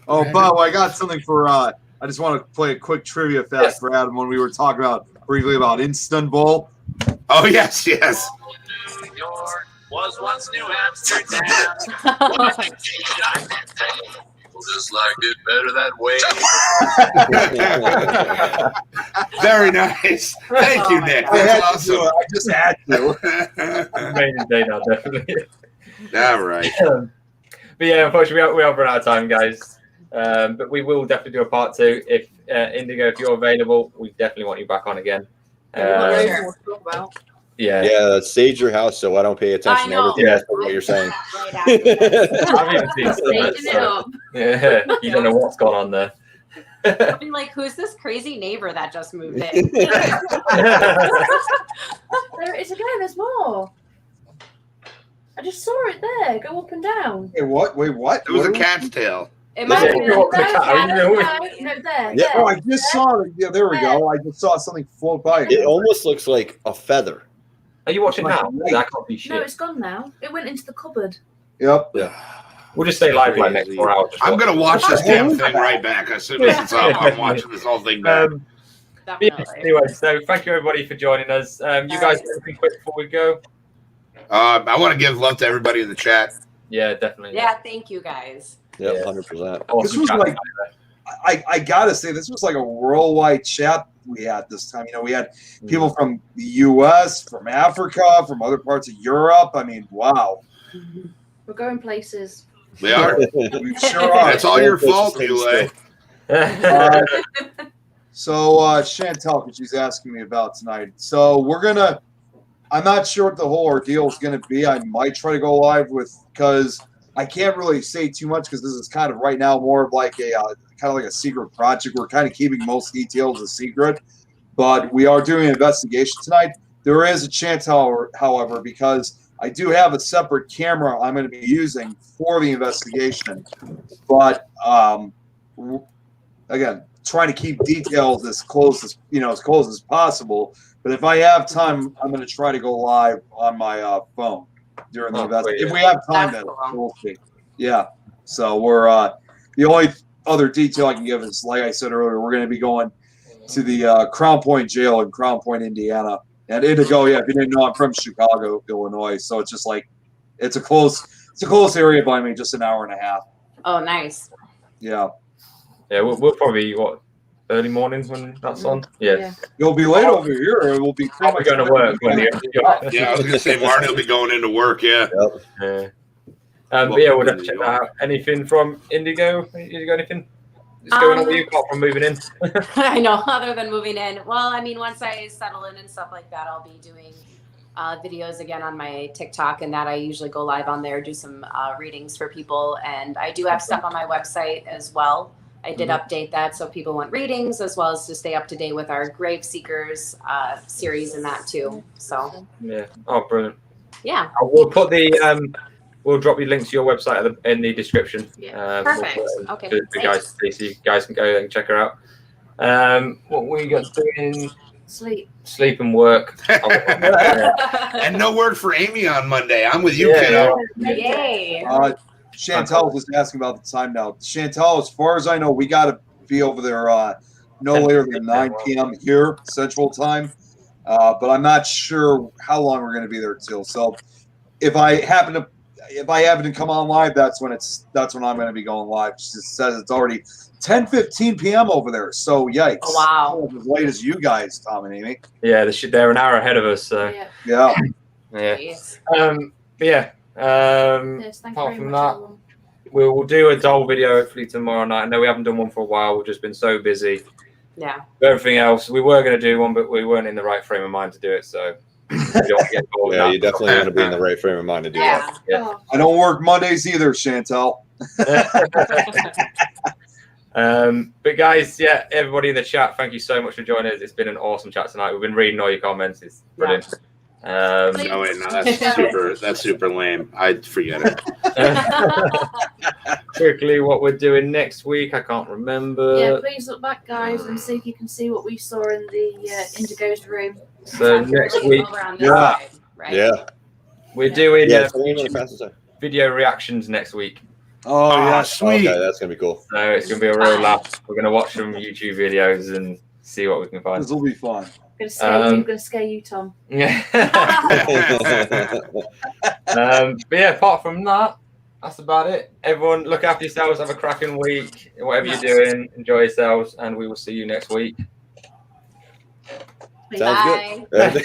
Oh, Bo, I got something for. I just want to play a quick trivia fact Yes. for Adam when we were talking about briefly about Istanbul. Oh, yes, yes. New York was once New Amsterdam. People just liked it better that way. Very nice. Thank you, Nick. I had That's to do it. awesome. I just had to. Amazing day now, definitely. All right. But yeah, unfortunately, we have run out of time, guys. But we will definitely do a part 2. If Indigo, if you're available, we definitely want you back on again. Yeah. Yeah, stage your house so I don't pay attention to I know. everything else but what you're saying. Right after this. I've even seen some of Staging it, it so, up. yeah, you don't know what's gone on there. I'll be like, who's this crazy neighbor that just moved in? There it is again. There's more. I just saw it there. Go up and down. Hey, what? Wait, what? It was a What? cat's tail. It Yeah, might have you been. know what? No, there. Yeah. Oh, I just saw it. Yeah, there we go. I just saw something float by. It almost looks like a feather. Are you watching now? Right. That can't be No, shit. it's gone now. It went into the cupboard. Yep. We'll just stay live for like next 4 hours. I'm going to watch this damn thing right back. As soon as it's up, I'm watching this whole thing back. But yeah, anyway, so thank you everybody for joining us. You guys, anything quick before we go? I want to give love to everybody in the chat. Yeah, definitely. Yeah, thank you guys. Yeah, Yeah. 100%. Awesome This was chat. like- I gotta say, this was like a worldwide chat we had this time. You know, we had people from the U.S., from Africa, from other parts of Europe. I mean, wow. We're going places. We are. We sure are. It's all your fault, Mulaes. So Chantel, because she's asking me about tonight. So I'm not sure what the whole ordeal is going to be. I might try to go live because I can't really say too much because this is kind of right now more of like a secret project. We're kind of keeping most details a secret, but we are doing an investigation tonight. There is a chance, however, because I do have a separate camera I'm going to be using for the investigation, but again, trying to keep details as close as possible. But if I have time, I'm going to try to go live on my phone during the investigation. If we have time, then we'll see. Yeah. So we're the only other detail I can give is, like I said earlier, we're going to be going to the Crown Point Jail in Crown Point, Indiana. And Indigo, yeah, if you didn't know, I'm from Chicago, Illinois. So it's just like it's a close area by me, just an hour and a half. Oh, nice. Yeah. Yeah, we'll probably early mornings when that's on. Yeah. You'll be late over here. It will be I'll be going to work when Yeah, I was going to say Martin will be going into work. Yeah. Yeah. But yeah, we'll have to check that out. Anything from Indigo? You got anything that's going on with you apart from moving in? I know, other than moving in. Well, I mean, once I settle in and stuff like that, I'll be doing videos again on my TikTok, and that I usually go live on there, do some readings for people. And I do have stuff on my website as well. I did update that so people want readings as well as to stay up to date with our Grave Seekers series and that too. So Yeah. Oh, brilliant. yeah. We'll put we'll drop you links to your website in the description. Yeah. Perfect. Okay. For guys to see, so you guys can go and check her out. What we got doing Sleep and work. And no word for Amy on Monday. I'm with you, kiddo. Yay. Chantel was asking about the time now. Chantel, as far as I know, we got to be over there no later than 9 p.m. here, Central Time. But I'm not sure how long we're going to be there till. So if I happen to come on live, that's when I'm going to be going live. It says it's already 10:15 p.m. over there. So yikes! Oh, wow. As late as you guys, Tom and Amy. Yeah, they're an hour ahead of us. So yeah. Jeez. Apart from that, we'll do a doll video hopefully tomorrow night. I know we haven't done one for a while. We've just been so busy. Yeah. Everything else, we were going to do one, but we weren't in the right frame of mind to do it. So we don't get bored. Yeah, you definitely want to be in the right frame of mind to do that. Yeah. I don't work Mondays either, Chantel. But guys, everybody in the chat, thank you so much for joining us. It's been an awesome chat tonight. We've been reading all your comments. It's brilliant. No, that's super lame. I'd forget it. Quickly, what we're doing next week, I can't remember. Yeah, please look back, guys, and see if you can see what we saw in the Indigo's room. So next week, we're doing video reactions next week. Oh yeah, sweet. Okay, that's gonna be cool. So it's gonna be a real laugh. We're gonna watch some YouTube videos and see what we can find. This will be fun. I'm gonna scare you, Tom. Yeah. But yeah, apart from that, that's about it. Everyone, look after yourselves. Have a cracking week. Whatever you're doing, enjoy yourselves, and we will see you next week. Sounds good.